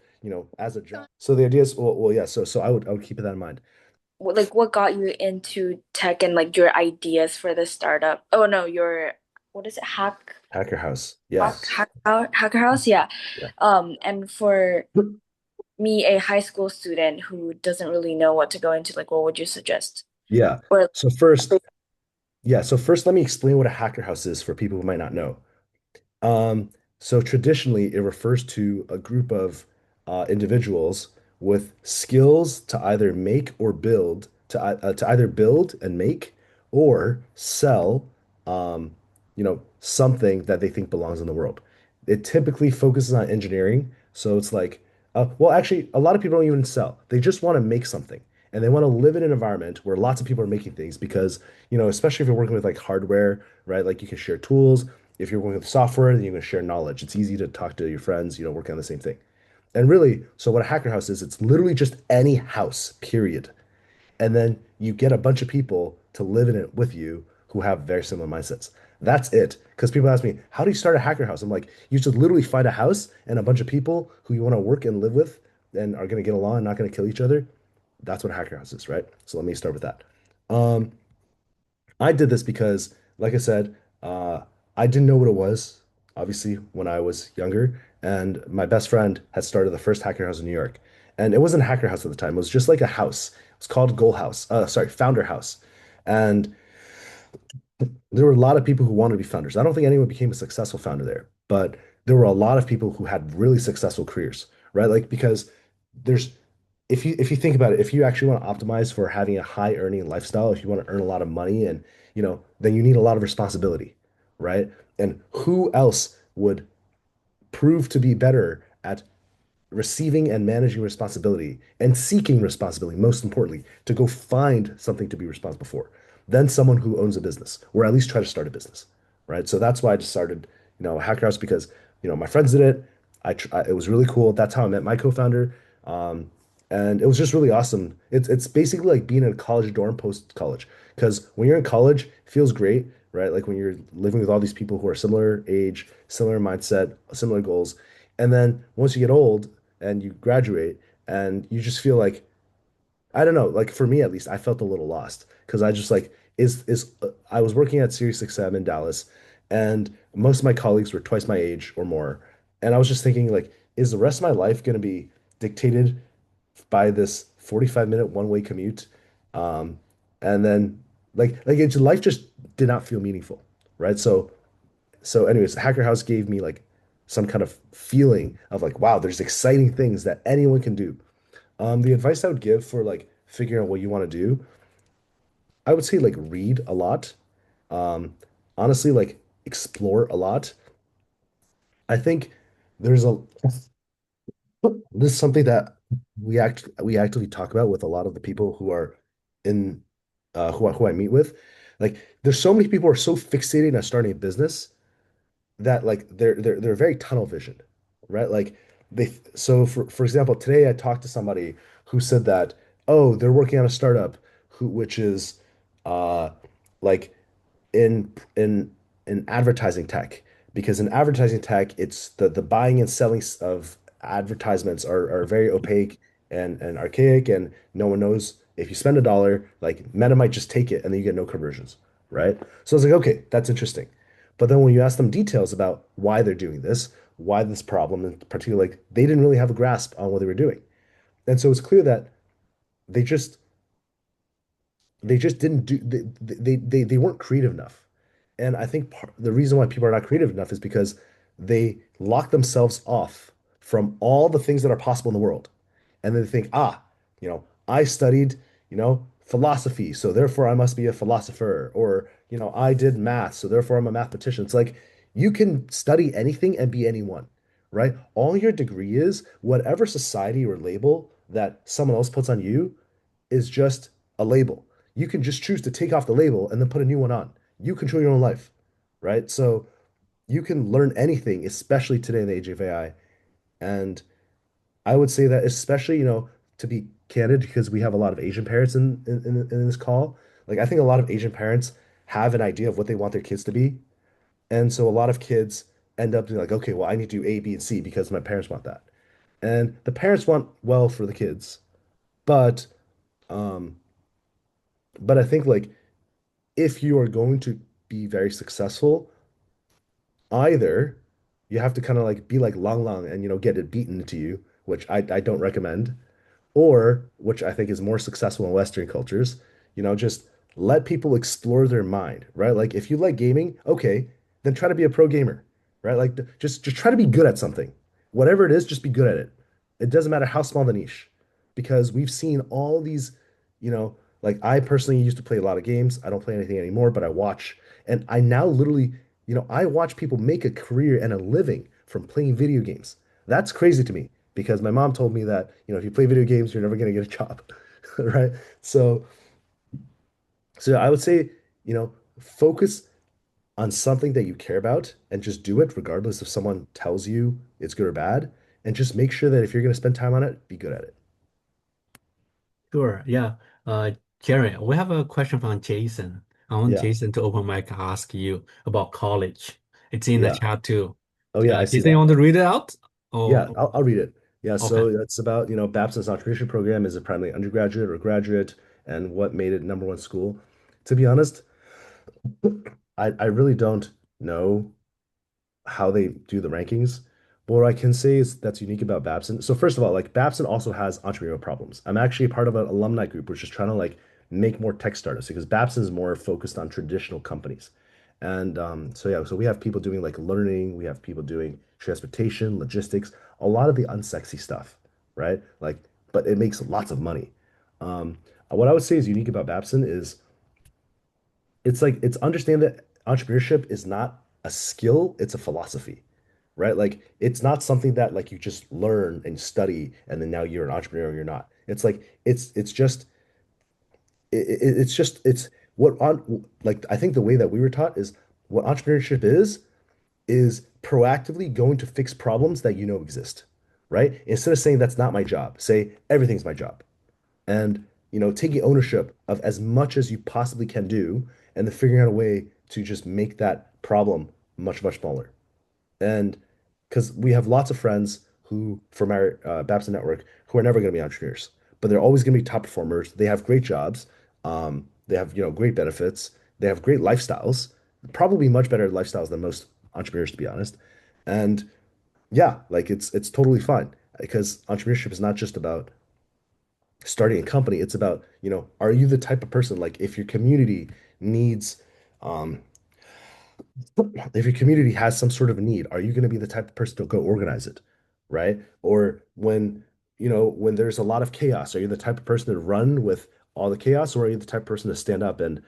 as a job. So the idea is, well, yeah. So I would keep that in mind. Like what got you into tech and like your ideas for the startup? Oh no, your what is it? Hacker House, yeah, Hacker House? Yeah. yeah, And for me, a high school student who doesn't really know what to go into, like what would you suggest? yeah. Or So first, yeah. So first, let me explain what a hacker house is for people who might not know. Um, so traditionally, it refers to a group of individuals with skills to either make or build, to either build and make or sell, something that they think belongs in the world. It typically focuses on engineering. So it's like, well, actually, a lot of people don't even sell. They just want to make something. And they want to live in an environment where lots of people are making things because, especially if you're working with like hardware, right? Like you can share tools. If you're working with software, then you can share knowledge. It's easy to talk to your friends, working on the same thing. And really, so what a hacker house is, it's literally just any house, period. And then you get a bunch of people to live in it with you who have very similar mindsets. That's it. Because people ask me, how do you start a hacker house? I'm like, you just literally find a house and a bunch of people who you want to work and live with and are going to get along and not going to kill each other. That's what a hacker house is, right? So let me start with that. Um, I did this because, like I said, I didn't know what it was, obviously, when I was younger. And my best friend had started the first hacker house in New York. And it wasn't a hacker house at the time. It was just like a house. It was called Goal House. Sorry, Founder House. And there were a lot of people who wanted to be founders. I don't think anyone became a successful founder there, but there were a lot of people who had really successful careers, right? Like because there's if you think about it, if you actually want to optimize for having a high earning lifestyle, if you want to earn a lot of money and then you need a lot of responsibility, right? And who else would prove to be better at receiving and managing responsibility and seeking responsibility, most importantly, to go find something to be responsible for, than someone who owns a business or at least try to start a business, right? So that's why I just started, Hacker House because, my friends did it. It was really cool. That's how I met my co-founder. Um, and it was just really awesome. It's basically like being in a college dorm post college because when you're in college, it feels great, right? Like when you're living with all these people who are similar age, similar mindset, similar goals. And then once you get old and you graduate and you just feel like I don't know, like for me at least, I felt a little lost because I just like I was working at SiriusXM in Dallas, and most of my colleagues were twice my age or more, and I was just thinking like, is the rest of my life going to be dictated by this 45-minute one-way commute? Um, and then life just did not feel meaningful, right? So anyways, Hacker House gave me like some kind of feeling of like, wow, there's exciting things that anyone can do. The advice I would give for like figuring out what you want to do, I would say like read a lot. Um, Honestly, like explore a lot. I think there's a this is something that we actively talk about with a lot of the people who are in who I meet with. Like there's so many people who are so fixated on starting a business that like they're very tunnel vision, right? Like so for example, today I talked to somebody who said that, oh, they're working on a startup which is uh like in advertising tech, because in advertising tech it's the buying and selling of advertisements are very opaque and archaic, and no one knows if you spend $1, like Meta might just take it and then you get no conversions, right? So I was like, okay, that's interesting. But then when you ask them details about why they're doing this, why this problem in particular, like they didn't really have a grasp on what they were doing. And so it's clear that they just they just didn't do they weren't creative enough. And I think the reason why people are not creative enough is because they lock themselves off from all the things that are possible in the world. And then they think, I studied, philosophy, so therefore I must be a philosopher. Or, I did math, so therefore I'm a mathematician. It's like you can study anything and be anyone, right? All your degree is, whatever society or label that someone else puts on you, is just a label. You can just choose to take off the label and then put a new one on. You control your own life, right? So you can learn anything, especially today in the age of AI. And I would say that, especially, to be candid, because we have a lot of Asian parents in this call. Like, I think a lot of Asian parents have an idea of what they want their kids to be. And so a lot of kids end up being like, okay, well, I need to do A, B, and C because my parents want that. And the parents want well for the kids. But, um, but I think like if you are going to be very successful, either you have to kind of like be like Lang Lang and get it beaten into you, which I don't recommend, or which I think is more successful in Western cultures, just let people explore their mind, right? Like if you like gaming, okay, then try to be a pro gamer, right? Like just try to be good at something. Whatever it is, just be good at it. It doesn't matter how small the niche, because we've seen all these, like I personally used to play a lot of games. I don't play anything anymore, but I watch, and I now literally, I watch people make a career and a living from playing video games. That's crazy to me because my mom told me that, if you play video games, you're never going to get a job, right? So, so I would say, focus on something that you care about and just do it regardless if someone tells you it's good or bad. And just make sure that if you're going to spend time on it, be good at it. Sure. Yeah. Uh, Jerry, we have a question from Jason. I want Yeah. Jason to open mic ask you about college. It's in the Yeah. chat too. Oh yeah, I see Jason, you that. want to read it out? Yeah, Oh, I'll read it. Yeah, okay. so it's about, Babson's entrepreneurship program is a primarily undergraduate or graduate, and what made it number one school. To be honest, I really don't know how they do the rankings. But what I can say is that's unique about Babson. So first of all, like Babson also has entrepreneurial problems. I'm actually part of an alumni group which is trying to like make more tech startups because Babson is more focused on traditional companies. And so yeah, so we have people doing like learning, we have people doing transportation, logistics, a lot of the unsexy stuff, right? Like, but it makes lots of money. What I would say is unique about Babson is it's understand that entrepreneurship is not a skill, it's a philosophy, right? Like it's not something that like you just learn and study and then now you're an entrepreneur or you're not. It's like it's just it's just it's what on like I think the way that we were taught is what entrepreneurship is proactively going to fix problems that exist, right? Instead of saying that's not my job, say everything's my job, and taking ownership of as much as you possibly can do and then figuring out a way to just make that problem much smaller. And because we have lots of friends who from our Babson network who are never going to be entrepreneurs, but they're always going to be top performers. They have great jobs. They have great benefits. They have great lifestyles, probably much better lifestyles than most entrepreneurs, to be honest. And yeah, like it's totally fine because entrepreneurship is not just about starting a company. It's about, are you the type of person, like if your community needs, um, if your community has some sort of need, are you going to be the type of person to go organize it, right? Or when, when there's a lot of chaos, are you the type of person to run with all the chaos, or are you the type of person to stand up and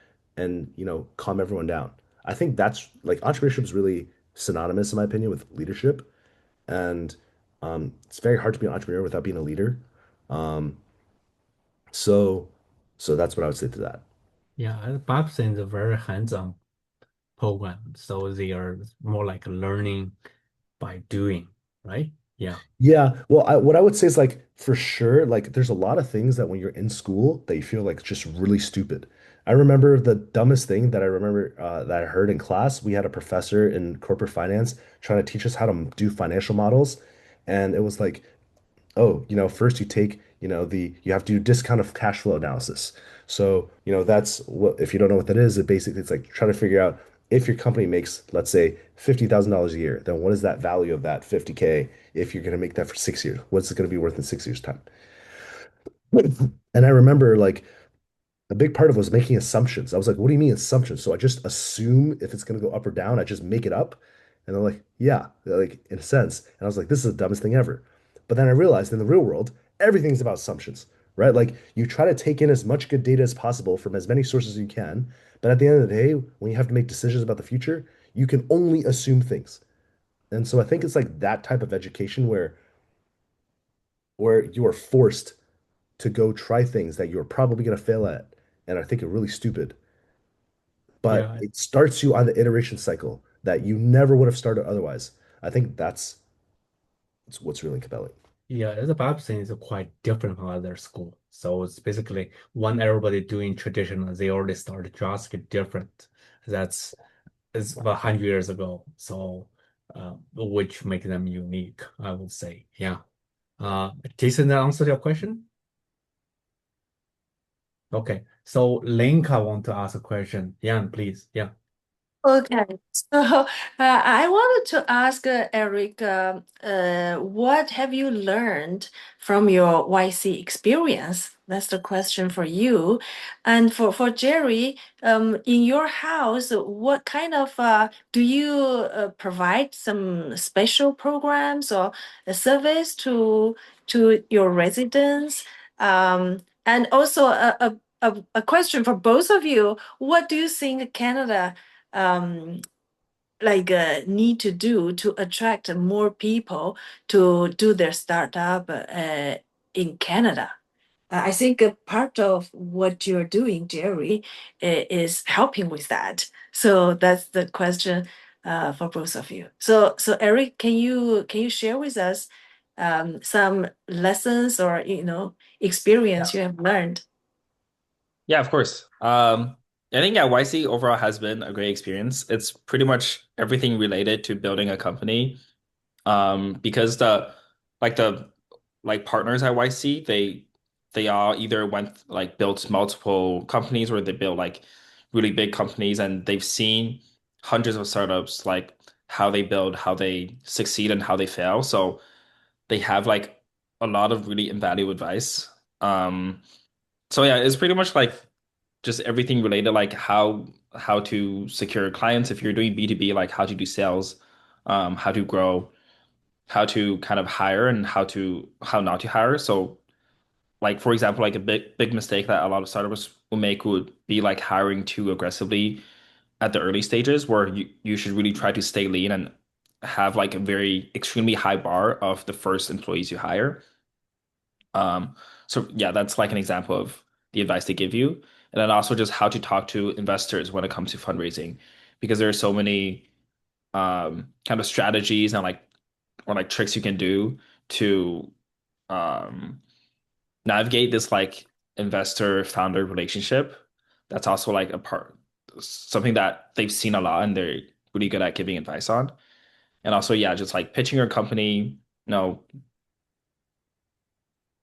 calm everyone down? I think that's like entrepreneurship is really synonymous, in my opinion, with leadership. And it's very hard to be an entrepreneur without being a leader. Um, so so that's what I would say to that. Yeah, Babson is a very hands-on program, so they are more like learning by doing, right? Yeah, Yeah, well, what I would say is like for sure, like there's a lot of things that when you're in school that you feel like just really stupid. I remember the dumbest thing that I remember that I heard in class. We had a professor in corporate finance trying to teach us how to do financial models, and it was like, oh, first you take, you have to do discounted cash flow analysis. So, that's what, if you don't know what that is, it's like trying to figure out if your company makes, let's say, $50,000 a year, then what is that value of that 50K if you're going to make that for 6 years? What's it going to be worth in 6 years' time? And I remember like a big part of it was making assumptions. I was like, what do you mean assumptions? So I just assume if it's going to go up or down, I just make it up. And they're like, yeah, like in a sense. And I was like, this is the dumbest thing ever. But then I realized in the real world, everything's about assumptions, right? Like you try to take in as much good data as possible from as many sources as you can. But at the end of the day, when you have to make decisions about the future, you can only assume things. And so I think it's like that type of education where you are forced to go try things that you're probably going to fail at and I think are really stupid, but yeah, it starts you on the iteration cycle that you never would have started otherwise. I think that's what's really compelling. yeah. The Babson is quite different from other school. So it's basically when everybody doing traditional, they already started drastically different. That's it's about 100 years ago. So which make them unique, I would say. Yeah. Jason, that answered your question? Okay. So Linka want to ask a question. Yeah, please. Yeah. Okay, so I wanted to ask Eric, what have you learned from your YC experience? That's the question for you. And for Jerry, in your house, what kind of do you provide some special programs or a service to your residents? And also a question for both of you. What do you think Canada um, need to do to attract more people to do their startup in Canada? I think a part of what you're doing, Jerry, is helping with that. So that's the question for both of you. So Eric, can you share with us some lessons or experience you have learned? Yeah, of course. I think at YC overall has been a great experience. It's pretty much everything related to building a company. Because the like partners at YC, they all either went like built multiple companies or they built like really big companies and they've seen hundreds of startups like how they build, how they succeed and how they fail. So they have like a lot of really invaluable advice. Um, so yeah, it's pretty much like just everything related, like how to secure clients if you're doing B2B, like how to do sales, how to grow, how to kind of hire and how not to hire. So like for example, like a big mistake that a lot of startups will make would be like hiring too aggressively at the early stages where you should really try to stay lean and have like a very extremely high bar of the first employees you hire. Um, so yeah, that's like an example of the advice they give you. And then also just how to talk to investors when it comes to fundraising, because there are so many kind of strategies and like or like tricks you can do to um navigate this like investor founder relationship. That's also like a part something that they've seen a lot and they're really good at giving advice on. And also, yeah, just like pitching your company. No,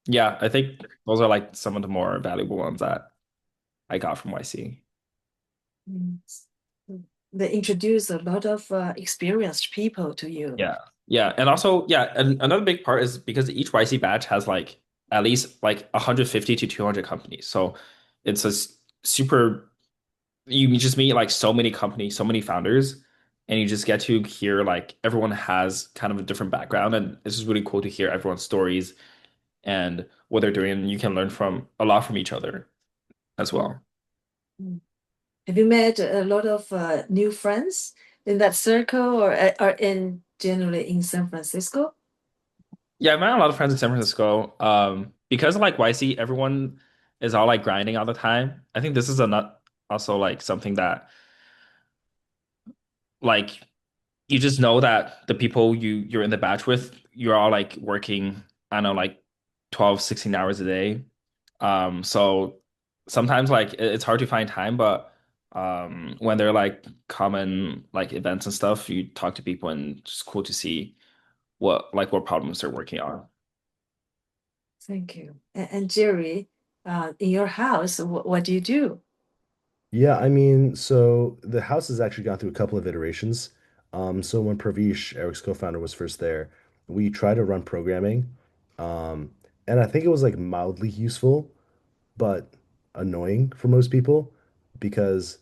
yeah, I think those are like some of the more valuable ones that I got from YC. Mm. They introduce a lot of experienced people to you. Yeah. Yeah. And also, yeah, and another big part is because each YC batch has like at least like 150 to 200 companies. So it's a super, you just meet like so many companies, so many founders, and you just get to hear like everyone has kind of a different background. And it's just really cool to hear everyone's stories and what they're doing, and you can learn from a lot from each other as well. Mm. Have you met a lot of new friends in that circle or in generally in San Francisco? Yeah, I met a lot of friends in San Francisco. Because like YC, everyone is all like grinding all the time. I think this is a not also like something that like you just know that the people you're in the batch with, you're all like working, I don't know, like 12, 16 hours a day. So sometimes like it's hard to find time, but when there are like common like events and stuff, you talk to people and it's just cool to see what problems they're working on. Thank you. And Jerry, in your house, what do you do? Yeah, I mean, so the house has actually gone through a couple of iterations. So when Pravish, Eric's co-founder, was first there, we tried to run programming. Um, and I think it was like mildly useful, but annoying for most people because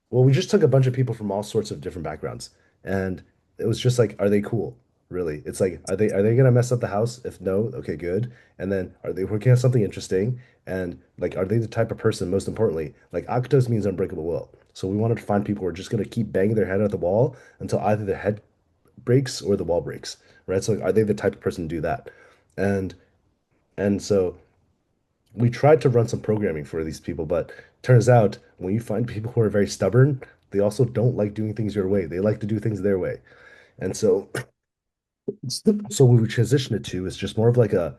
well, we just took a bunch of people from all sorts of different backgrounds, and it was just like, are they cool? Really? It's like, are they gonna mess up the house? If no, okay, good. And then are they working on something interesting? And like, are they the type of person, most importantly, like Akatos means unbreakable will. So we wanted to find people who are just gonna keep banging their head at the wall until either their head breaks or the wall breaks, right? So are they the type of person to do that? And and so we tried to run some programming for these people, but turns out when you find people who are very stubborn, they also don't like doing things your way. They like to do things their way. And so what we transitioned it to is just more of like a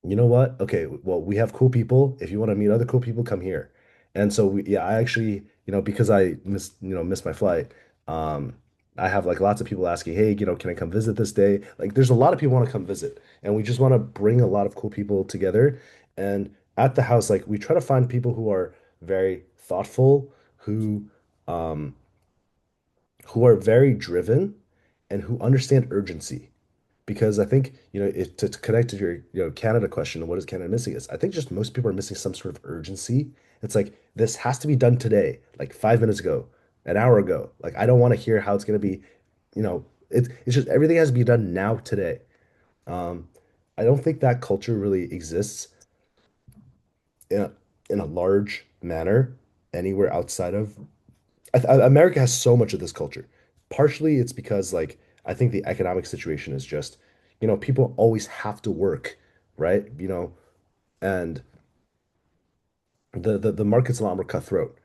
you know what? Okay, well, we have cool people. If you want to meet other cool people, come here. And so yeah, I actually, because I missed my flight, I have like lots of people asking, hey, can I come visit this day? Like there's a lot of people want to come visit, and we just want to bring a lot of cool people together. And at the house, like we try to find people who are very thoughtful, um who are very driven and who understand urgency because I think, to connect to your, Canada question, what is Canada missing is I think just most people are missing some sort of urgency. It's like this has to be done today, like 5 minutes ago, an hour ago. Like I don't want to hear how it's going to be, it's just everything has to be done now today. Um, I don't think that culture really exists in a large manner anywhere outside of America has so much of this culture. Partially, it's because like I think the economic situation is just, people always have to work, right? And the market's a lot more cutthroat.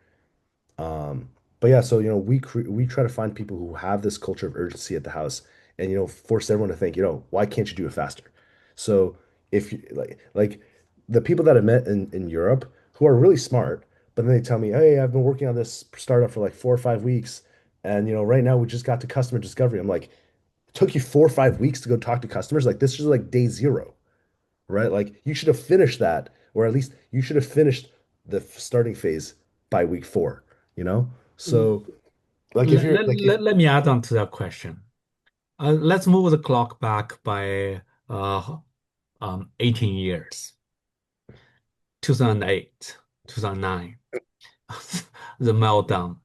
But yeah, so we try to find people who have this culture of urgency at the house, and force everyone to think, why can't you do it faster? So if you like the people that I met in Europe who are really smart, but then they tell me, hey, I've been working on this startup for like 4 or 5 weeks, and right now we just got to customer discovery. I'm like, it took you 4 or 5 weeks to go talk to customers? Like this is like day zero, right? Like you should have finished that, or at least you should have finished the starting phase by week 4, you know? So like if Let, you're let, like if let, let me add on to that question. Let's move the clock back by 18 years, 2008, 2009, the meltdown.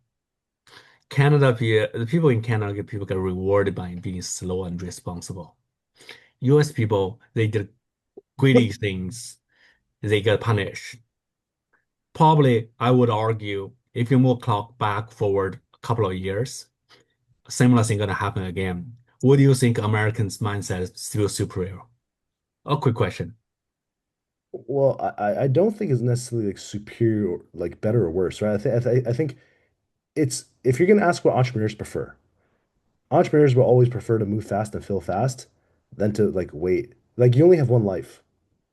The people in Canada, people get rewarded by being slow and responsible. US people, they did greedy things, they get punished. Probably, I would argue, if you move clock back forward a couple of years, similar thing gonna happen again. What do you think Americans' mindset is still superior? A quick question. well, I don't think it's necessarily like superior, like better or worse, right? I think it's if you're gonna ask what entrepreneurs prefer, entrepreneurs will always prefer to move fast and fail fast than to like wait. Like you only have one life,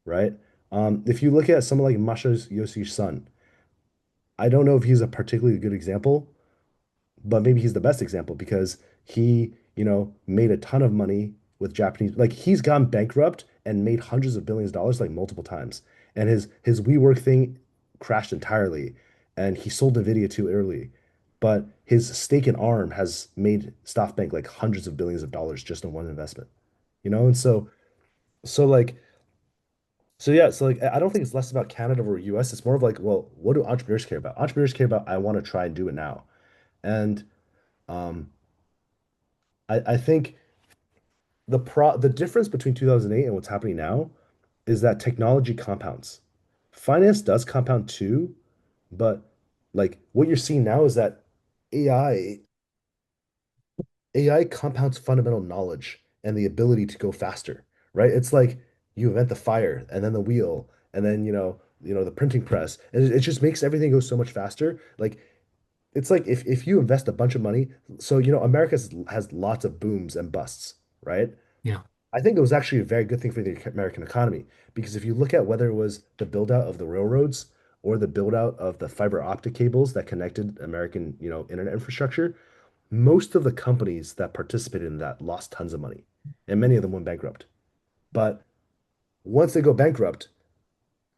right? If you look at someone like Masha Yoshi's son, I don't know if he's a particularly good example, but maybe he's the best example because he, made a ton of money with Japanese, like he's gone bankrupt and made hundreds of billions of dollars like multiple times. And his WeWork thing crashed entirely and he sold Nvidia too early. But his stake in ARM has made SoftBank like hundreds of billions of dollars just in one investment. And so like so yeah, so like I don't think it's less about Canada or US. It's more of like, well, what do entrepreneurs care about? Entrepreneurs care about I want to try and do it now. And um I think the difference between 2008 and what's happening now is that technology compounds. Finance does compound too, but like what you're seeing now is that AI AI compounds fundamental knowledge and the ability to go faster, right? It's like you invent the fire and then the wheel and then the printing press, and it just makes everything go so much faster. Like it's like if you invest a bunch of money, so America has lots of booms and busts, right? Yeah. I think it was actually a very good thing for the American economy because if you look at whether it was the build out of the railroads or the build out of the fiber optic cables that connected American, internet infrastructure, most of the companies that participated in that lost tons of money, and many of them went bankrupt. But once they go bankrupt,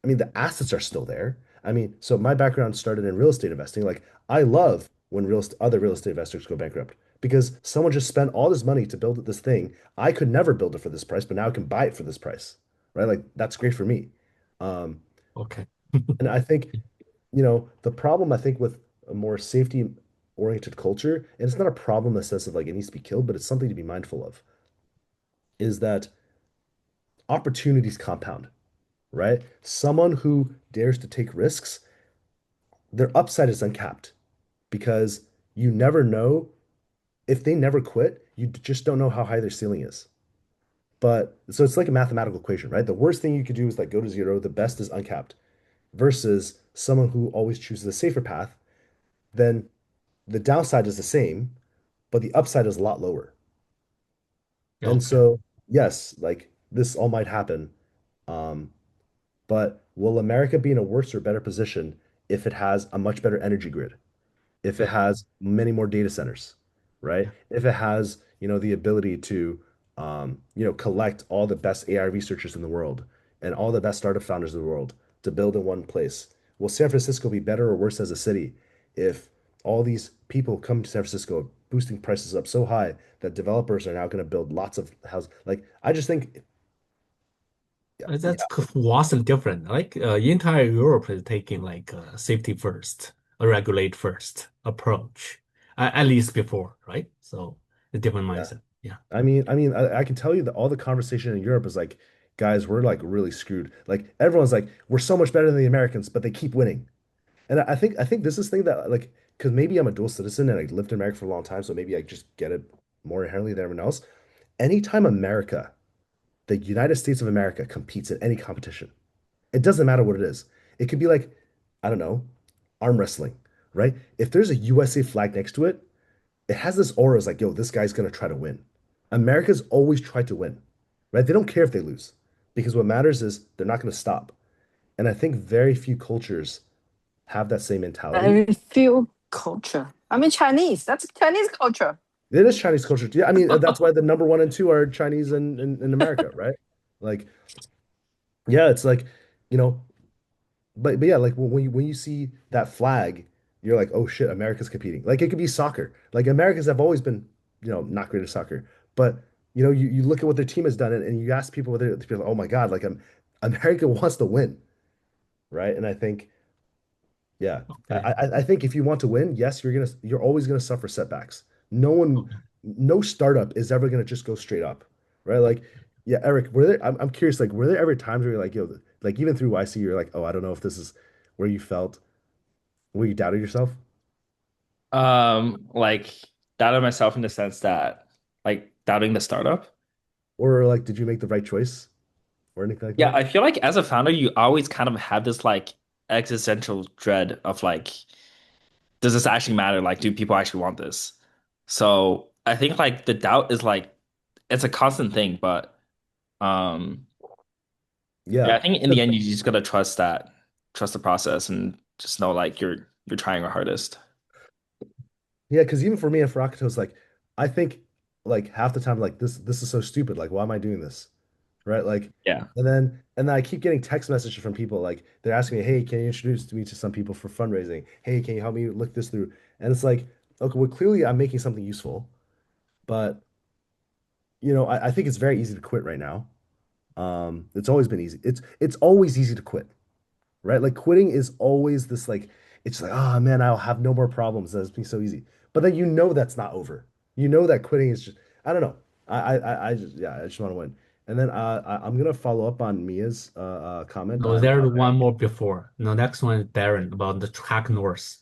I mean, the assets are still there. I mean, so my background started in real estate investing. Like, I love when other real estate investors go bankrupt because someone just spent all this money to build this thing. I could never build it for this price, but now I can buy it for this price, right? Like, that's great for me. Um, Okay. and I think, the problem I think with a more safety oriented culture, and it's not a problem in the sense of like it needs to be killed, but it's something to be mindful of, is that opportunities compound, right? Someone who dares to take risks, their upside is uncapped because you never know if they never quit, you just don't know how high their ceiling is. But so it's like a mathematical equation, right? The worst thing you could do is like go to zero, the best is uncapped, versus someone who always chooses a safer path, then the downside is the same, but the upside is a lot lower. And Okay. so, yes, like this all might happen. Um, but will America be in a worse or better position if it has a much better energy grid? If it Yeah. has many more data centers, right? Yeah. If it has, the ability to, collect all the best AI researchers in the world and all the best startup founders in the world to build in one place. Will San Francisco be better or worse as a city if all these people come to San Francisco, boosting prices up so high that developers are now going to build lots of houses? Like, I just think, yeah, That's yeah, vastly different. Like entire Europe is taking like a safety first, a regulate first approach, at least before, right? So a different yeah. mindset. Yeah. I can tell you that all the conversation in Europe is like, guys, we're like really screwed. Like everyone's like, we're so much better than the Americans, but they keep winning. And I think this is the thing that like, because maybe I'm a dual citizen and I lived in America for a long time, so maybe I just get it more inherently than everyone else. Anytime America, the United States of America competes in any competition, it doesn't matter what it is. It could be like, I don't know, arm wrestling, right? If there's a USA flag next to it, it has this aura as like, yo, this guy's gonna try to win. America's always tried to win, right? They don't care if they lose because what matters is they're not gonna stop. And I think very few cultures have that same mentality. Very few culture. I mean, Chinese. That's Chinese culture. It is Chinese culture. Yeah, I mean, that's why the number one and two are Chinese in America, right? Like, yeah, it's like, you know, but yeah, like when you see that flag, you're like, oh shit, America's competing. Like it could be soccer. Like Americans have always been, not great at soccer. But you look at what their team has done and you ask people whether they're like, oh my God, like America wants to win, right? And I think, yeah, Okay. I think if you want to win, yes, you're always gonna suffer setbacks. Okay. No startup is ever gonna just go straight up, right? Like, yeah, Eric, I'm curious, like, were there ever times where you're like, yo, like even through YC, you're like, oh, I don't know if this is where you felt, where you doubted yourself, Like doubting myself in the sense that like doubting the startup. or like, did you make the right choice or anything like Yeah, that? I feel like as a founder, you always kind of have this like existential dread of like, does this actually matter? Like, do people actually want this? So I think like the doubt is like it's a constant thing, but um yeah, Yeah, I think in the end you just gotta trust the process and just know like you're trying your hardest. yeah, because even for me and for Akatos, like, I think like half the time, like this is so stupid. Like, why am I doing this? Right? Like, Yeah. and then I keep getting text messages from people like they're asking me, "Hey, can you introduce me to some people for fundraising? Hey, can you help me look this through?" And it's like, okay, well, clearly I'm making something useful, but I think it's very easy to quit right now. It's always been easy. It's always easy to quit, right? Like quitting is always this like it's like, oh man, I'll have no more problems. That's been so easy. But then that's not over. You know that quitting is just I don't know. I just want to win. And then I'm gonna follow up on Mia's comment No, on there's one more before. No, next one is Darren about the track north.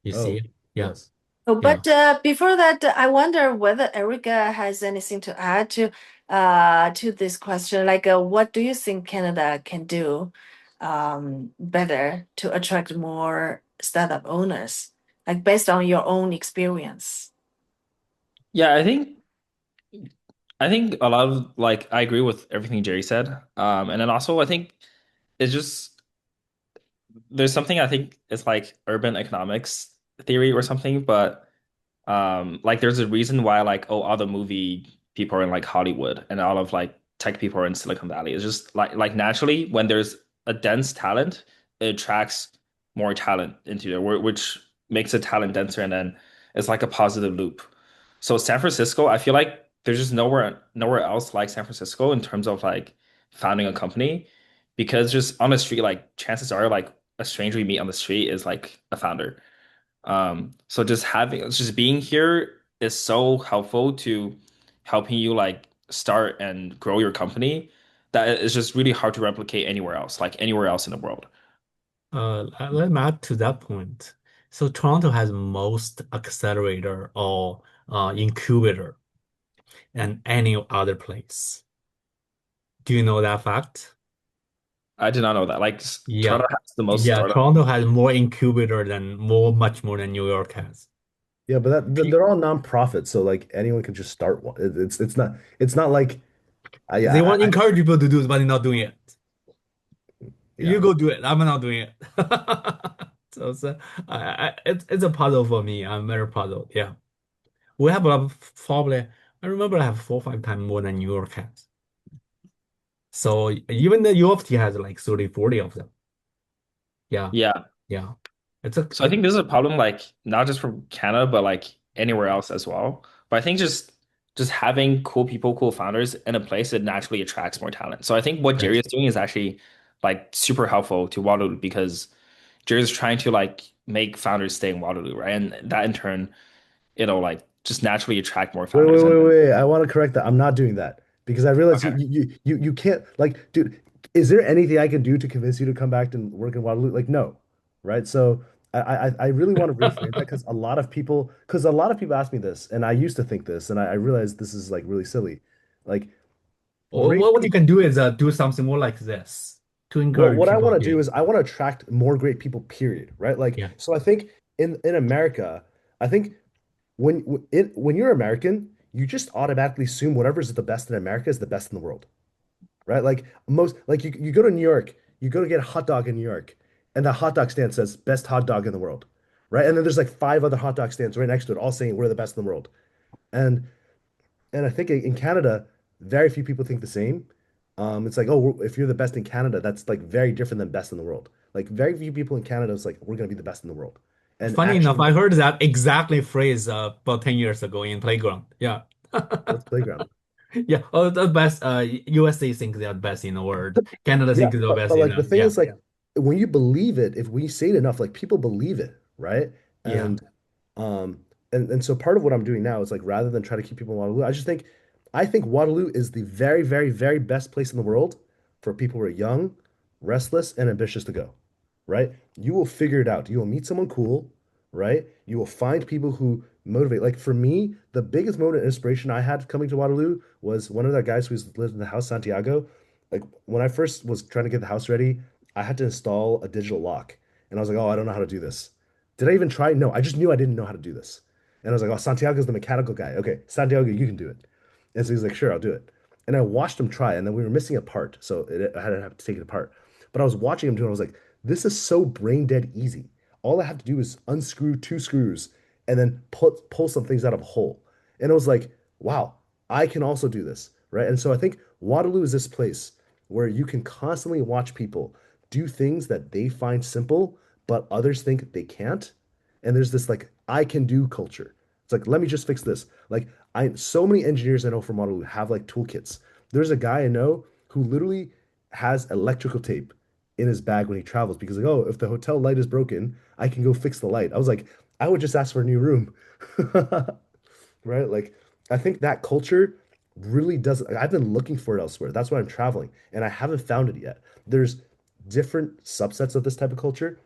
You see oh it? Yeah, yes. Oh, yeah. but before that, I wonder whether Erica has anything to add to this question. Like, what do you think Canada can do better to attract more startup owners, like based on your own experience? Yeah, I think a lot of like I agree with everything Jerry said. And then also I think it's just there's something I think it's like urban economics theory or something, but like there's a reason why like all the movie people are in like Hollywood and all of like tech people are in Silicon Valley. It's just like naturally when there's a dense talent, it attracts more talent into there, which makes the talent denser and then it's like a positive loop. So San Francisco, I feel like there's just nowhere else like San Francisco in terms of like founding a company because just on the street, like chances are like a stranger you meet on the street is like a founder. So just being here is so helpful to helping you like start and grow your company that it's just really hard to replicate anywhere else, like anywhere else in the world. Let me add to that point. So Toronto has most accelerator or incubator than any other place. Do you know that fact? I did not know that. Like Yeah. Toronto has the most Yeah, startup. Toronto has more incubator than much more than New York has. Yeah, but Pe- they're all nonprofit, so like anyone can just start one. It's not like They yeah want to encourage people to do it, but they're not doing it. yeah. You go do it. I'm not doing it. So it's a puzzle for me. I'm very puzzled. Yeah. We have probably, I remember I have 4 or 5 times more than New York has. So even the U of T has like 30, 40 of them. Yeah. Yeah. Yeah. It's a, So I think this is a problem like not just from Canada, but like anywhere else as well. But I think just having cool people, cool founders in a place that naturally attracts more talent. So I think what Jerry yes. is doing is actually like super helpful to Waterloo because Jerry's trying to like make founders stay in Waterloo, right? And that in turn, it'll like just naturally attract more Wait, wait, founders. And wait, wait. I want to correct that. I'm not doing that because I realize okay. you can't like, dude, is there anything I can do to convince you to come back and work in Waterloo? Like, no. Right. So I really want to reframe that because a lot of people ask me this, and I used to think this, and I realize this is like really silly. Like Or great what you can do is do something more like this to Well, encourage what I people want to do again. is I want to attract more great people, period, right? Like, Yeah. so I think in America, I think when you're American, you just automatically assume whatever's the best in America is the best in the world, right? Like most, like you go to New York, you go to get a hot dog in New York, and the hot dog stand says best hot dog in the world, right? And then there's like five other hot dog stands right next to it, all saying we're the best in the world. And I think in Canada, very few people think the same. It's like, oh, if you're the best in Canada, that's like very different than best in the world. Like very few people in Canada is like, we're gonna be the best in the world. And Funny enough, actually, I heard that exactly phrase about 10 years ago in playground. Yeah. what's playground? Yeah. Oh, the best USA thinks they're the best in the world. Canada Yeah, thinks they're but best in like the the thing yeah. is like when you believe it, if we say it enough, like people believe it, right? Yeah. And um and so part of what I'm doing now is like rather than try to keep people in Waterloo, I think Waterloo is the very, very, very best place in the world for people who are young, restless, and ambitious to go, right? You will figure it out. You will meet someone cool, right? You will find people who motivate. Like for me, the biggest moment of inspiration I had coming to Waterloo was one of the guys who's lived in the house, Santiago. Like when I first was trying to get the house ready, I had to install a digital lock. And I was like, oh, I don't know how to do this. Did I even try? No, I just knew I didn't know how to do this. And I was like, oh, Santiago's the mechanical guy. Okay, Santiago, you can do it. And so he's like, sure, I'll do it. And I watched him try, and then we were missing a part, so I had to have to take it apart. But I was watching him do it, and I was like, this is so brain dead easy. All I have to do is unscrew two screws and then pull some things out of a hole. And it was like, wow, I can also do this, right? And so I think Waterloo is this place where you can constantly watch people do things that they find simple, but others think they can't. And there's this like I can do culture. It's like let me just fix this. Like I so many engineers I know from Waterloo have like toolkits. There's a guy I know who literally has electrical tape in his bag when he travels because like oh if the hotel light is broken I can go fix the light. I was like I would just ask for a new room. Right? Like I think that culture really doesn't. I've been looking for it elsewhere. That's why I'm traveling, and I haven't found it yet. There's different subsets of this type of culture.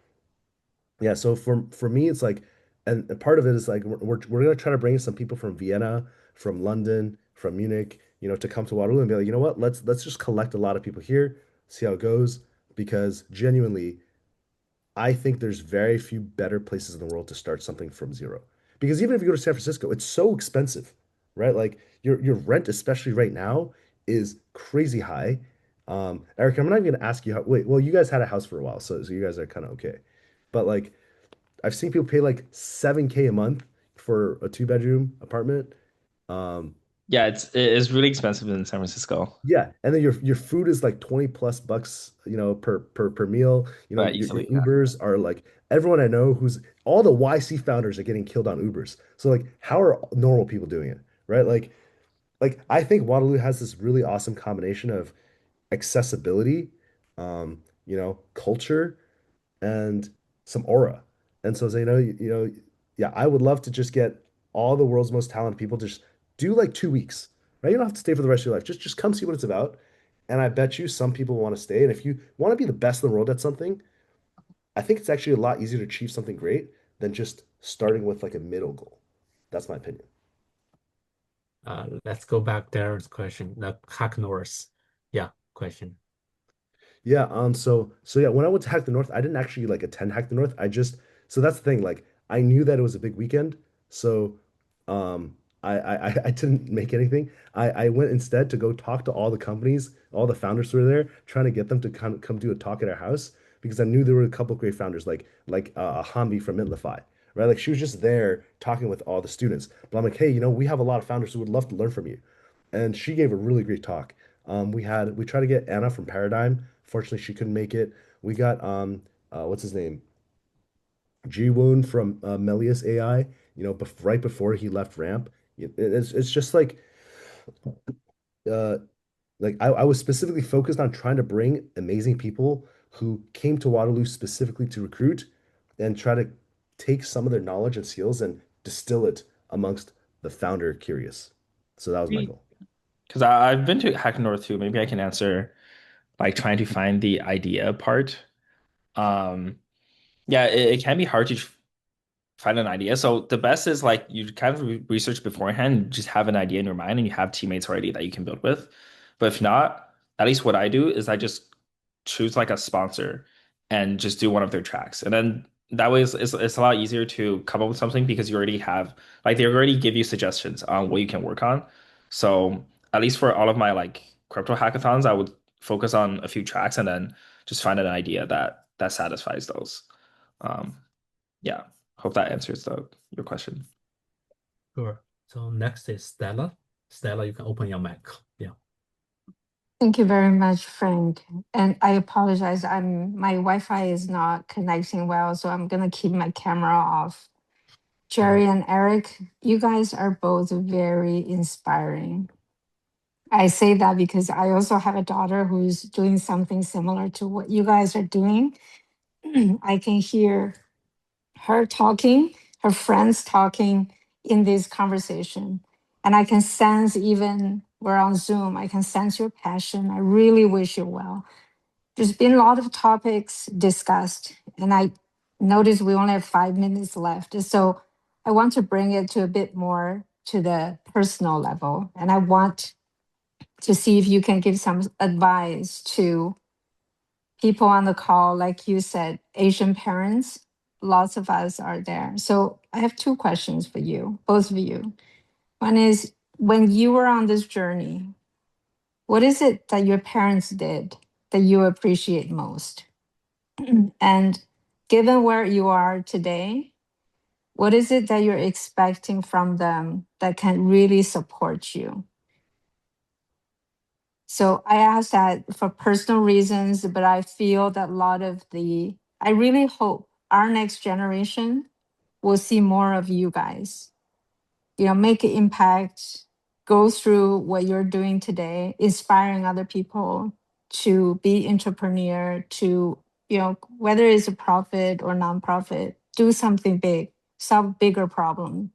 Yeah, so for me, it's like, and part of it is like we're gonna try to bring in some people from Vienna, from London, from Munich, to come to Waterloo and be like, you know what, let's just collect a lot of people here, see how it goes, because genuinely, I think there's very few better places in the world to start something from zero. Because even if you go to San Francisco, it's so expensive, right? Like your rent, especially right now, is crazy high. Eric, I'm not even gonna ask you how. Wait, well, you guys had a house for a while, so you guys are kind of okay. But like, I've seen people pay like 7K a month for a two-bedroom apartment. Um, Yeah, it is really expensive in San Francisco. yeah, and then your food is like 20 plus bucks, per meal. Your Easily. Yeah. Ubers are like everyone I know who's all the YC founders are getting killed on Ubers. So like how are normal people doing it, right? Like I think Waterloo has this really awesome combination of accessibility, culture and some aura. And so, yeah, I would love to just get all the world's most talented people to just do like 2 weeks, right? You don't have to stay for the rest of your life. Just come see what it's about. And I bet you some people want to stay. And if you want to be the best in the world at something, I think it's actually a lot easier to achieve something great than just starting with like a middle goal. That's my opinion. Let's go back there. Question, the Hack North. Yeah, question. Yeah, so yeah, when I went to Hack the North, I didn't actually like attend Hack the North. So that's the thing, like I knew that it was a big weekend, so I didn't make anything. I went instead to go talk to all the companies, all the founders who were there, trying to get them to come do a talk at our house because I knew there were a couple great founders like Hambi from Mintlify, right? Like she was just there talking with all the students. But I'm like, hey, we have a lot of founders who would love to learn from you. And she gave a really great talk. We tried to get Anna from Paradigm. Fortunately, she couldn't make it. We got what's his name? Ji-Woon from Melius AI, right before he left Ramp. It's just uh like I was specifically focused on trying to bring amazing people who came to Waterloo specifically to recruit and try to take some of their knowledge and skills and distill it amongst the founder curious. So that was my goal. Because I've been to Hack North too. Maybe I can answer like trying to find the idea part. Um, yeah, it can be hard to find an idea. So the best is like you kind of research beforehand, just have an idea in your mind, and you have teammates already that you can build with. But if not, at least what I do is I just choose like a sponsor and just do one of their tracks, and then that way it's a lot easier to come up with something because you already have like they already give you suggestions on what you can work on. So at least for all of my like crypto hackathons, I would focus on a few tracks and then just find an idea that satisfies those. Um, yeah. Hope that answers your question. Sure. So next is Stella. Stella, you can open your mic. Yeah. Thank you very much, Frank. And I apologize. My Wi-Fi is not connecting well, so I'm gonna keep my camera off. Jerry and Eric, you guys are both very inspiring. I say that because I also have a daughter who's doing something similar to what you guys are doing. I can hear her talking, her friends talking in this conversation. And I can sense, even we're on Zoom, I can sense your passion. I really wish you well. There's been a lot of topics discussed, and I noticed we only have 5 minutes left. So I want to bring it to a bit more to the personal level. And I want to see if you can give some advice to people on the call, like you said, Asian parents, lots of us are there. So I have two questions for you, both of you. One is, when you were on this journey, what is it that your parents did that you appreciate most? And given where you are today, what is it that you're expecting from them that can really support you? So I ask that for personal reasons, but I feel that I really hope our next generation will see more of you guys, make an impact, go through what you're doing today, inspiring other people to be entrepreneur, to, whether it's a profit or nonprofit, do something big, solve bigger problem.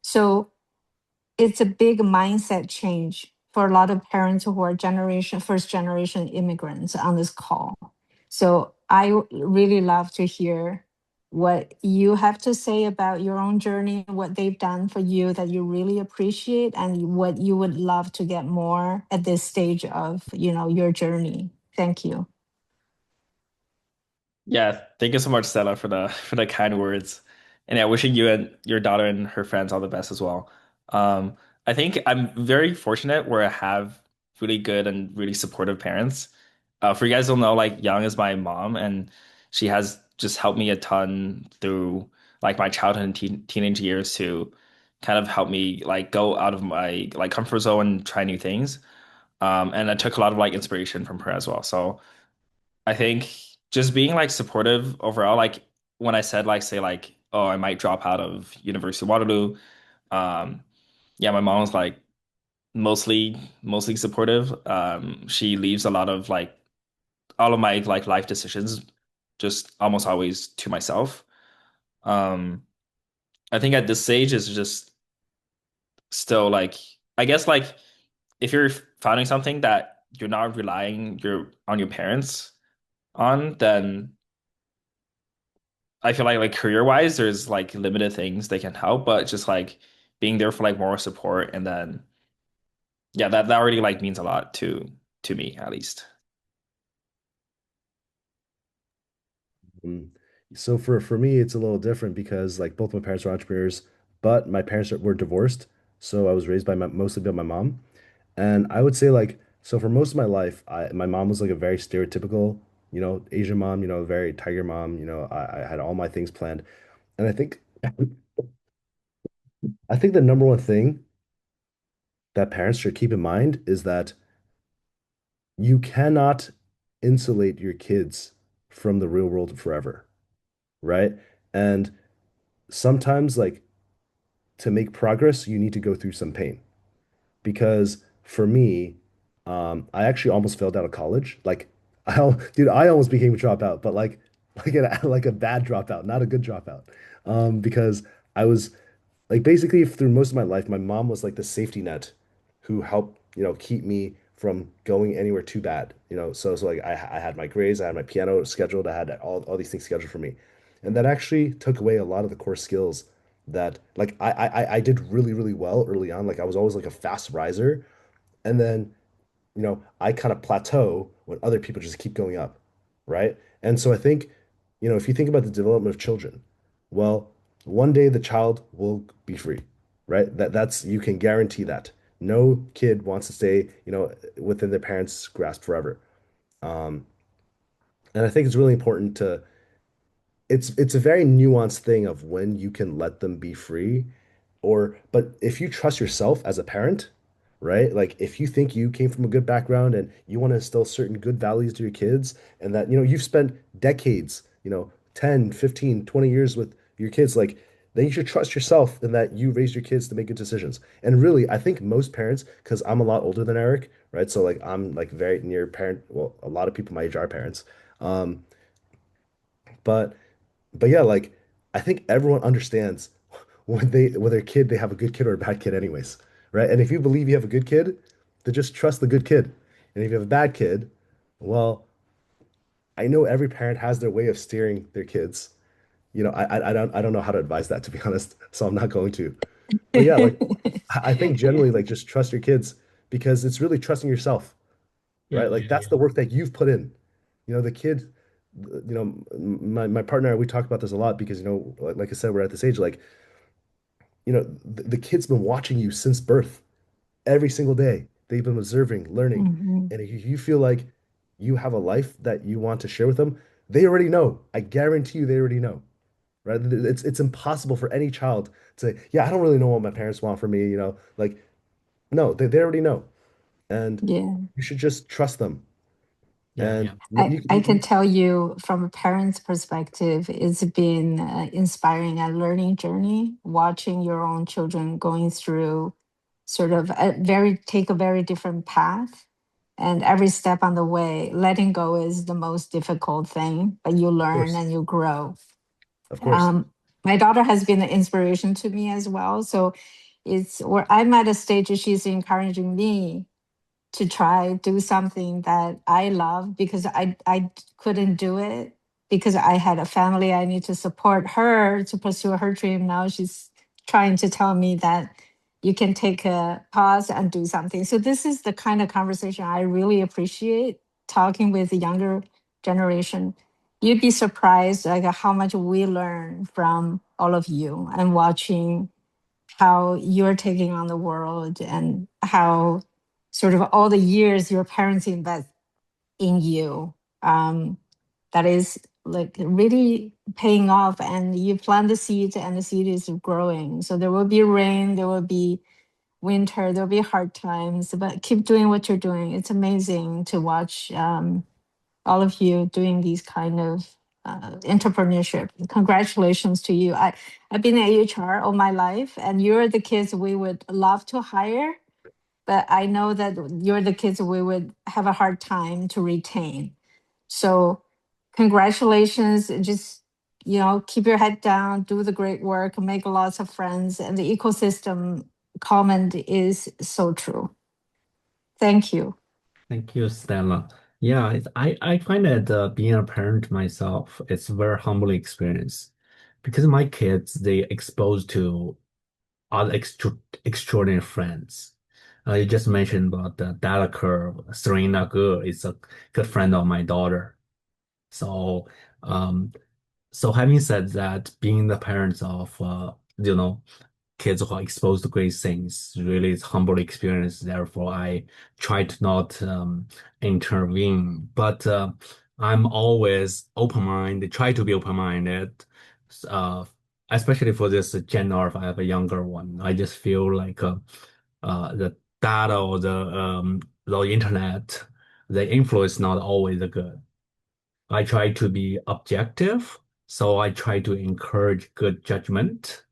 So it's a big mindset change for a lot of parents who are first generation immigrants on this call. So I really love to hear what you have to say about your own journey, what they've done for you that you really appreciate, and what you would love to get more at this stage of, your journey. Thank you. Yeah, thank you so much, Stella, for the kind words. And yeah, wishing you and your daughter and her friends all the best as well. Um, I think I'm very fortunate where I have really good and really supportive parents. For you guys don't know, like Yang is my mom, and she has just helped me a ton through like my childhood and teenage years to kind of help me like go out of my like comfort zone and try new things. And I took a lot of like inspiration from her as well. So I think just being like supportive overall, like when I said like say like, oh, I might drop out of University of Waterloo, um, yeah, my mom was like mostly supportive. She leaves a lot of like all of my like life decisions just almost always to myself. Um, I think at this stage is just still like I guess like if you're finding something that you're not relying on your parents on, then I feel like career wise, there's like limited things they can help, but just like being there for like moral support and then yeah, that already like means a lot to me at least. Mm. So for me, it's a little different because like both my parents were entrepreneurs, but my parents were divorced. So I was raised by mostly by my mom. And I would say like so for most of my life, my mom was like a very stereotypical, Asian mom, very tiger mom. I had all my things planned. And I think the number one thing that parents should keep in mind is that you cannot insulate your kids from the real world forever, right? And sometimes like to make progress, you need to go through some pain. Because for me, I actually almost failed out of college. Like, dude, I almost became a dropout, but like a bad dropout, not a good dropout. Because I was like basically through most of my life, my mom was like the safety net who helped, keep me from going anywhere too bad. So like I had my grades, I had my piano scheduled, I had all these things scheduled for me. And that actually took away a lot of the core skills that like I did really, really well early on. Like I was always like a fast riser. And then I kind of plateau when other people just keep going up, right? And so I think, if you think about the development of children, well, one day the child will be free, right? That's you can guarantee that. No kid wants to stay, within their parents' grasp forever. Um, and I think it's really important to it's a very nuanced thing of when you can let them be free but if you trust yourself as a parent, right? Like if you think you came from a good background and you want to instill certain good values to your kids and that you've spent decades, 10, 15, 20 years with your kids, like then you should trust yourself and that you raise your kids to make good decisions. And really, I think most parents, because I'm a lot older than Eric, right? So like I'm like very near parent, well, a lot of people my age are parents. Um, but but yeah, like I think everyone understands when with their kid they have a good kid or a bad kid anyways, right? And if you believe you have a good kid, then just trust the good kid. And if you have a bad kid, well, I know every parent has their way of steering their kids. I don't know how to advise that to be honest, so I'm not going to. But yeah, like I think generally like just trust your kids because it's really trusting yourself, Yeah, right? Like yeah, that's yeah. the work that you've put in. The kid, my partner, we talk about this a lot because, like I said, we're at this age, like, the kid's been watching you since birth every single day. They've been observing, learning. Mhm. And if you feel like you have a life that you want to share with them, they already know. I guarantee you they already know, right? It's impossible for any child to say, yeah, I don't really know what my parents want for me, like, no, they already know. And Yeah. you should just trust them. Yeah, And yeah. I can tell you from a parent's perspective, it's been an inspiring and learning journey watching your own children going through sort of take a very different path. And every step on the way, letting go is the most difficult thing, but you of learn course, and you grow. of course. Um, my daughter has been an inspiration to me as well. So it's where I'm at a stage she's encouraging me to try do something that I love because I couldn't do it because I had a family. I need to support her to pursue her dream. Now she's trying to tell me that you can take a pause and do something. So this is the kind of conversation I really appreciate talking with the younger generation. You'd be surprised like how much we learn from all of you and watching how you're taking on the world and how sort of all the years your parents invest in you, um, that is like really paying off, and you plant the seed and the seed is growing. So there will be rain, there will be winter, there'll be hard times, but keep doing what you're doing. It's amazing to watch all of you doing these kind of entrepreneurship. Congratulations to you. I've been in HR all my life, and you're the kids we would love to hire, but I know that you're the kids we would have a hard time to retain. So congratulations. Just, keep your head down, do the great work, make lots of friends, and the ecosystem comment is so true. Thank you. Thank you, Stella. Yeah, I find that being a parent myself, it's a very humbling experience because my kids, they exposed to other extraordinary friends. You just mentioned about the data curve. Serena Good is a good friend of my daughter. So, um, so having said that, being the parents of, kids who are exposed to great things really is humble experience. Therefore, I try to not intervene, but I'm always open-minded, try to be open-minded, uh, especially for this Gen R, if I have a younger one. I just feel like the data or the internet, the influence not always good. I try to be objective, so I try to encourage good judgment.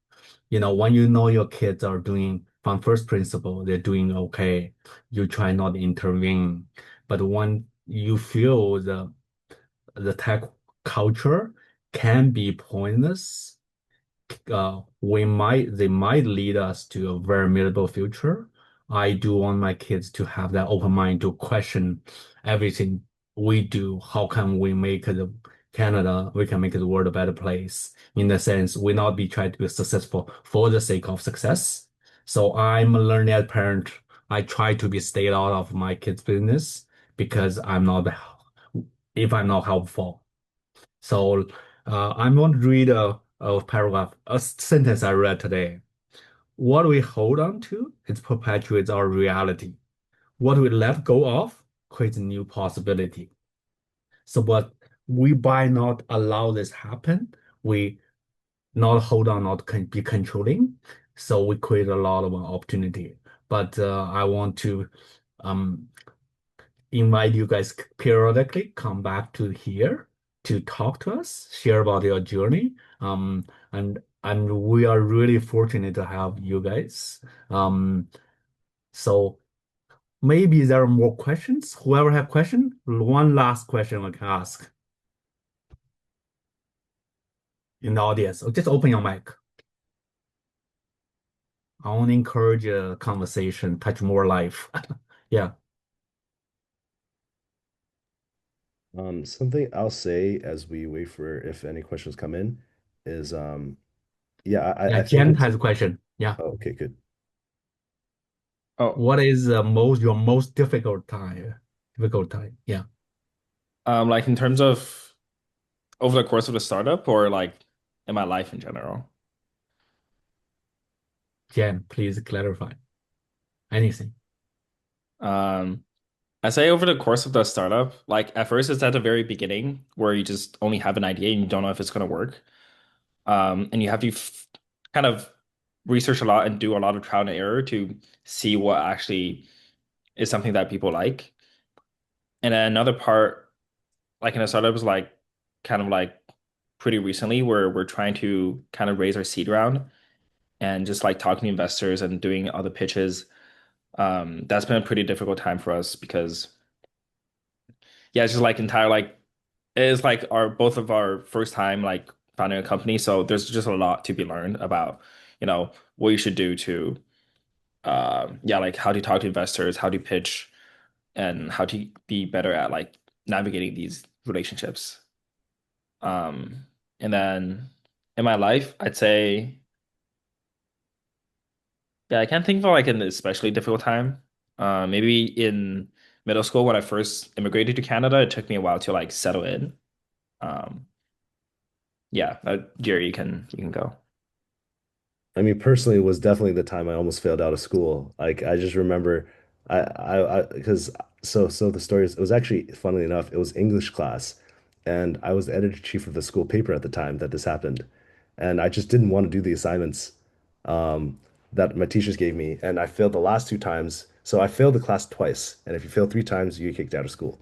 When you know your kids are doing from first principle, they're doing okay, you try not to intervene. But when you feel the tech culture can be pointless, they might lead us to a very miserable future. I do want my kids to have that open mind to question everything we do. How can we make we can make the world a better place? In the sense, we not be trying to be successful for the sake of success. So I'm a learning as parent. I try to be stayed out of my kids' business because if I'm not helpful. So I'm going to read a paragraph, a sentence I read today. What we hold on to, it perpetuates our reality. What we let go of creates a new possibility. So, but we by not allow this happen, we not hold on, not be controlling. So we create a lot of opportunity. But I want to um, invite you guys periodically come back to here to talk to us, share about your journey. And we are really fortunate to have you guys. So maybe there are more questions. Whoever have question, one last question I can ask in the audience. So just open your mic. I want to encourage a conversation, touch more life. Yeah. Something I'll say as we wait for if any questions come in is yeah, Yeah, I think Jen it's has a question. Yeah. oh, okay, good. Oh, What is your most difficult time? Difficult time. Yeah. like in terms of over the course of the startup or like in my life in general? Jen, please clarify anything. Um, I say over the course of the startup, like at first it's at the very beginning where you just only have an idea and you don't know if it's going to work. And you have to kind of research a lot and do a lot of trial and error to see what actually is something that people like. And then another part, like in a startup, is like kind of like pretty recently where we're trying to kind of raise our seed round and just like talking to investors and doing other pitches. That's been a pretty difficult time for us because yeah, it's just like entire like it's like our both of our first time like founding a company, so there's just a lot to be learned about, what you should do to Yeah, like how to talk to investors, how to pitch, and how to be better at like navigating these relationships. Um, and then in my life, I'd say, yeah, I can't think of like an especially difficult time. Maybe in middle school when I first immigrated to Canada, it took me a while to like settle in. Um, yeah, Jerry, you can go. I mean, personally, it was definitely the time I almost failed out of school. Like, I just remember, because so the story is, it was actually, funnily enough, it was English class, and I was the editor-chief of the school paper at the time that this happened, and I just didn't want to do the assignments, um, that my teachers gave me, and I failed the last two times. So I failed the class twice, and if you fail three times, you get kicked out of school.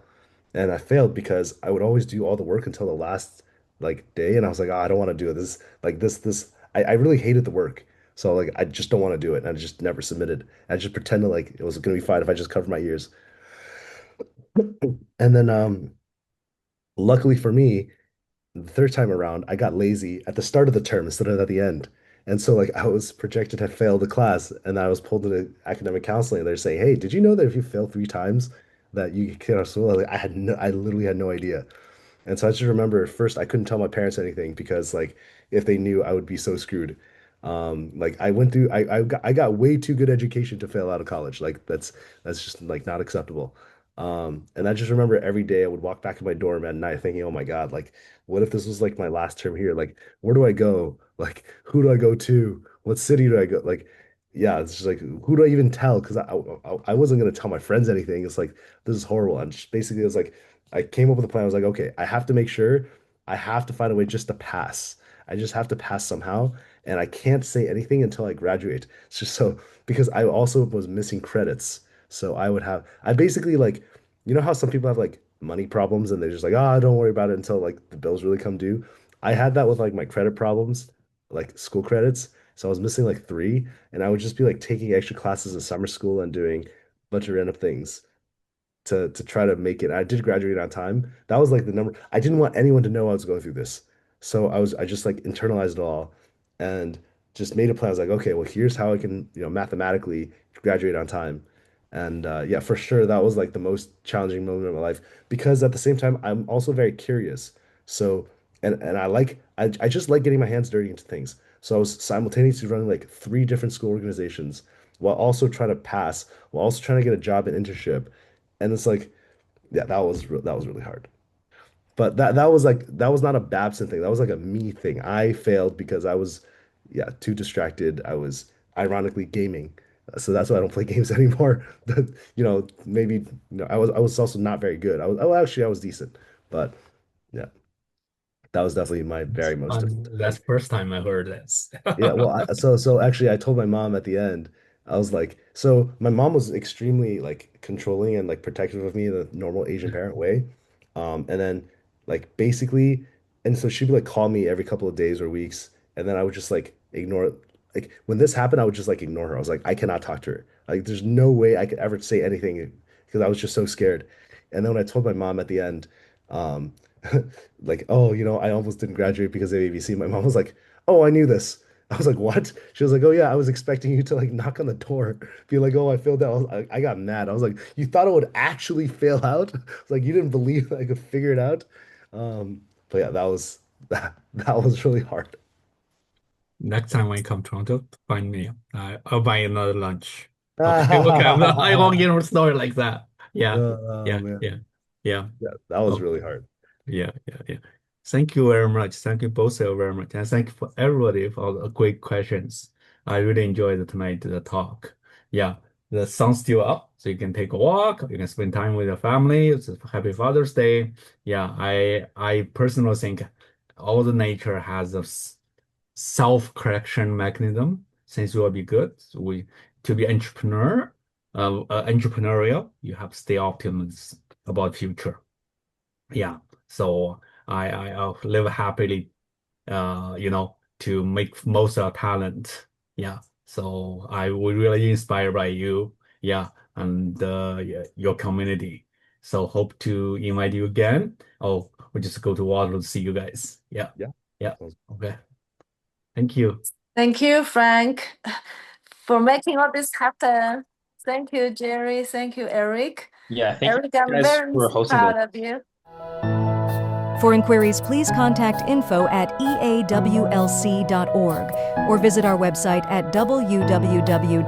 And I failed because I would always do all the work until the last like day, and I was like, oh, I don't want to do it. This. I really hated the work, so like I just don't want to do it, and I just never submitted. I just pretended like it was gonna be fine if I just covered my ears. And then luckily for me, the third time around, I got lazy at the start of the term instead of at the end. And so like I was projected to fail the class, and I was pulled into academic counseling. They're saying, "Hey, did you know that if you fail three times that you get kicked out of school?" I literally had no idea. And so I just remember at first I couldn't tell my parents anything because like if they knew I would be so screwed. Like I went through I got way too good education to fail out of college. Like that's just like not acceptable. And I just remember every day I would walk back to my dorm at night thinking, oh my God, like what if this was like my last term here? Like where do I go? Like who do I go to? What city do I go? Like yeah, it's just like who do I even tell? Because I wasn't gonna tell my friends anything. It's like this is horrible. And just basically it was like I came up with a plan. I was like, okay, I have to make sure I have to find a way just to pass. I just have to pass somehow, and I can't say anything until I graduate. It's just so because I also was missing credits. So I basically like, you know how some people have like money problems and they're just like, ah, don't worry about it until like the bills really come due. I had that with like my credit problems, like school credits. So I was missing like three, and I would just be like taking extra classes in summer school and doing a bunch of random things to try to make it. I did graduate on time. That was like the number. I didn't want anyone to know I was going through this. So I just like internalized it all and just made a plan. I was like, okay, well, here's how I can, mathematically graduate on time. And yeah, for sure, that was like the most challenging moment of my life because at the same time, I'm also very curious. So, and I just like getting my hands dirty into things. So I was simultaneously running like three different school organizations while also trying to pass, while also trying to get a job and internship. And it's like, yeah, that was really hard. But that was not a Babson thing. That was like a me thing. I failed because I was, yeah, too distracted. I was ironically gaming. So that's why I don't play games anymore. But, maybe, I was also not very good. Actually I was decent. But yeah, that was definitely my very most difficult That's time. first time I heard this. Yeah, well, so actually, I told my mom at the end. I was like, so my mom was extremely like controlling and like protective of me in a normal Asian parent way. And then like basically, and so she'd be like call me every couple of days or weeks, and then I would just like ignore. Like when this happened, I would just like ignore her. I was like, I cannot talk to her. Like, there's no way I could ever say anything because I was just so scared. And then when I told my mom at the end, um, like, oh, I almost didn't graduate because of ABC. My mom was like, oh, I knew this. I was like, what? She was like, oh yeah, I was expecting you to like knock on the door, be like, oh, I failed out. I got mad. I was like, you thought I would actually fail out? It's like you didn't believe that I could figure it out. But yeah, that was really hard. Next time when you come to Toronto, find me. I'll buy another lunch. Okay, okay. I won't get a story like that. Yeah, Oh yeah, man, yeah, yeah. yeah, that was Okay. really hard. Yeah, yeah, yeah. Thank you very much. Thank you both so very much. And thank you for everybody for the great questions. I really enjoyed tonight the talk. Yeah, the sun's still up, so you can take a walk, you can spend time with your family. It's a happy Father's Day. Yeah, I personally think all the nature has a self-correction mechanism. Things will be good. So to be entrepreneurial, you have to stay optimistic about future. Yeah. So I'll live happily, to make most of our talent. Yeah. So I was really inspired by you. Yeah. And yeah, your community. So hope to invite you again. Oh, we just go to Waterloo to see you guys. Yeah. Yeah. Yeah. Okay. Thank you. Thank you, Frank. for making all this happen. Thank you, Jerry. Thank you, Eric. Yeah, thank you Eric, I'm guys very for hosting proud this. of you. For inquiries, please contact info@eawlc.org or visit our website at www.eawlc.org.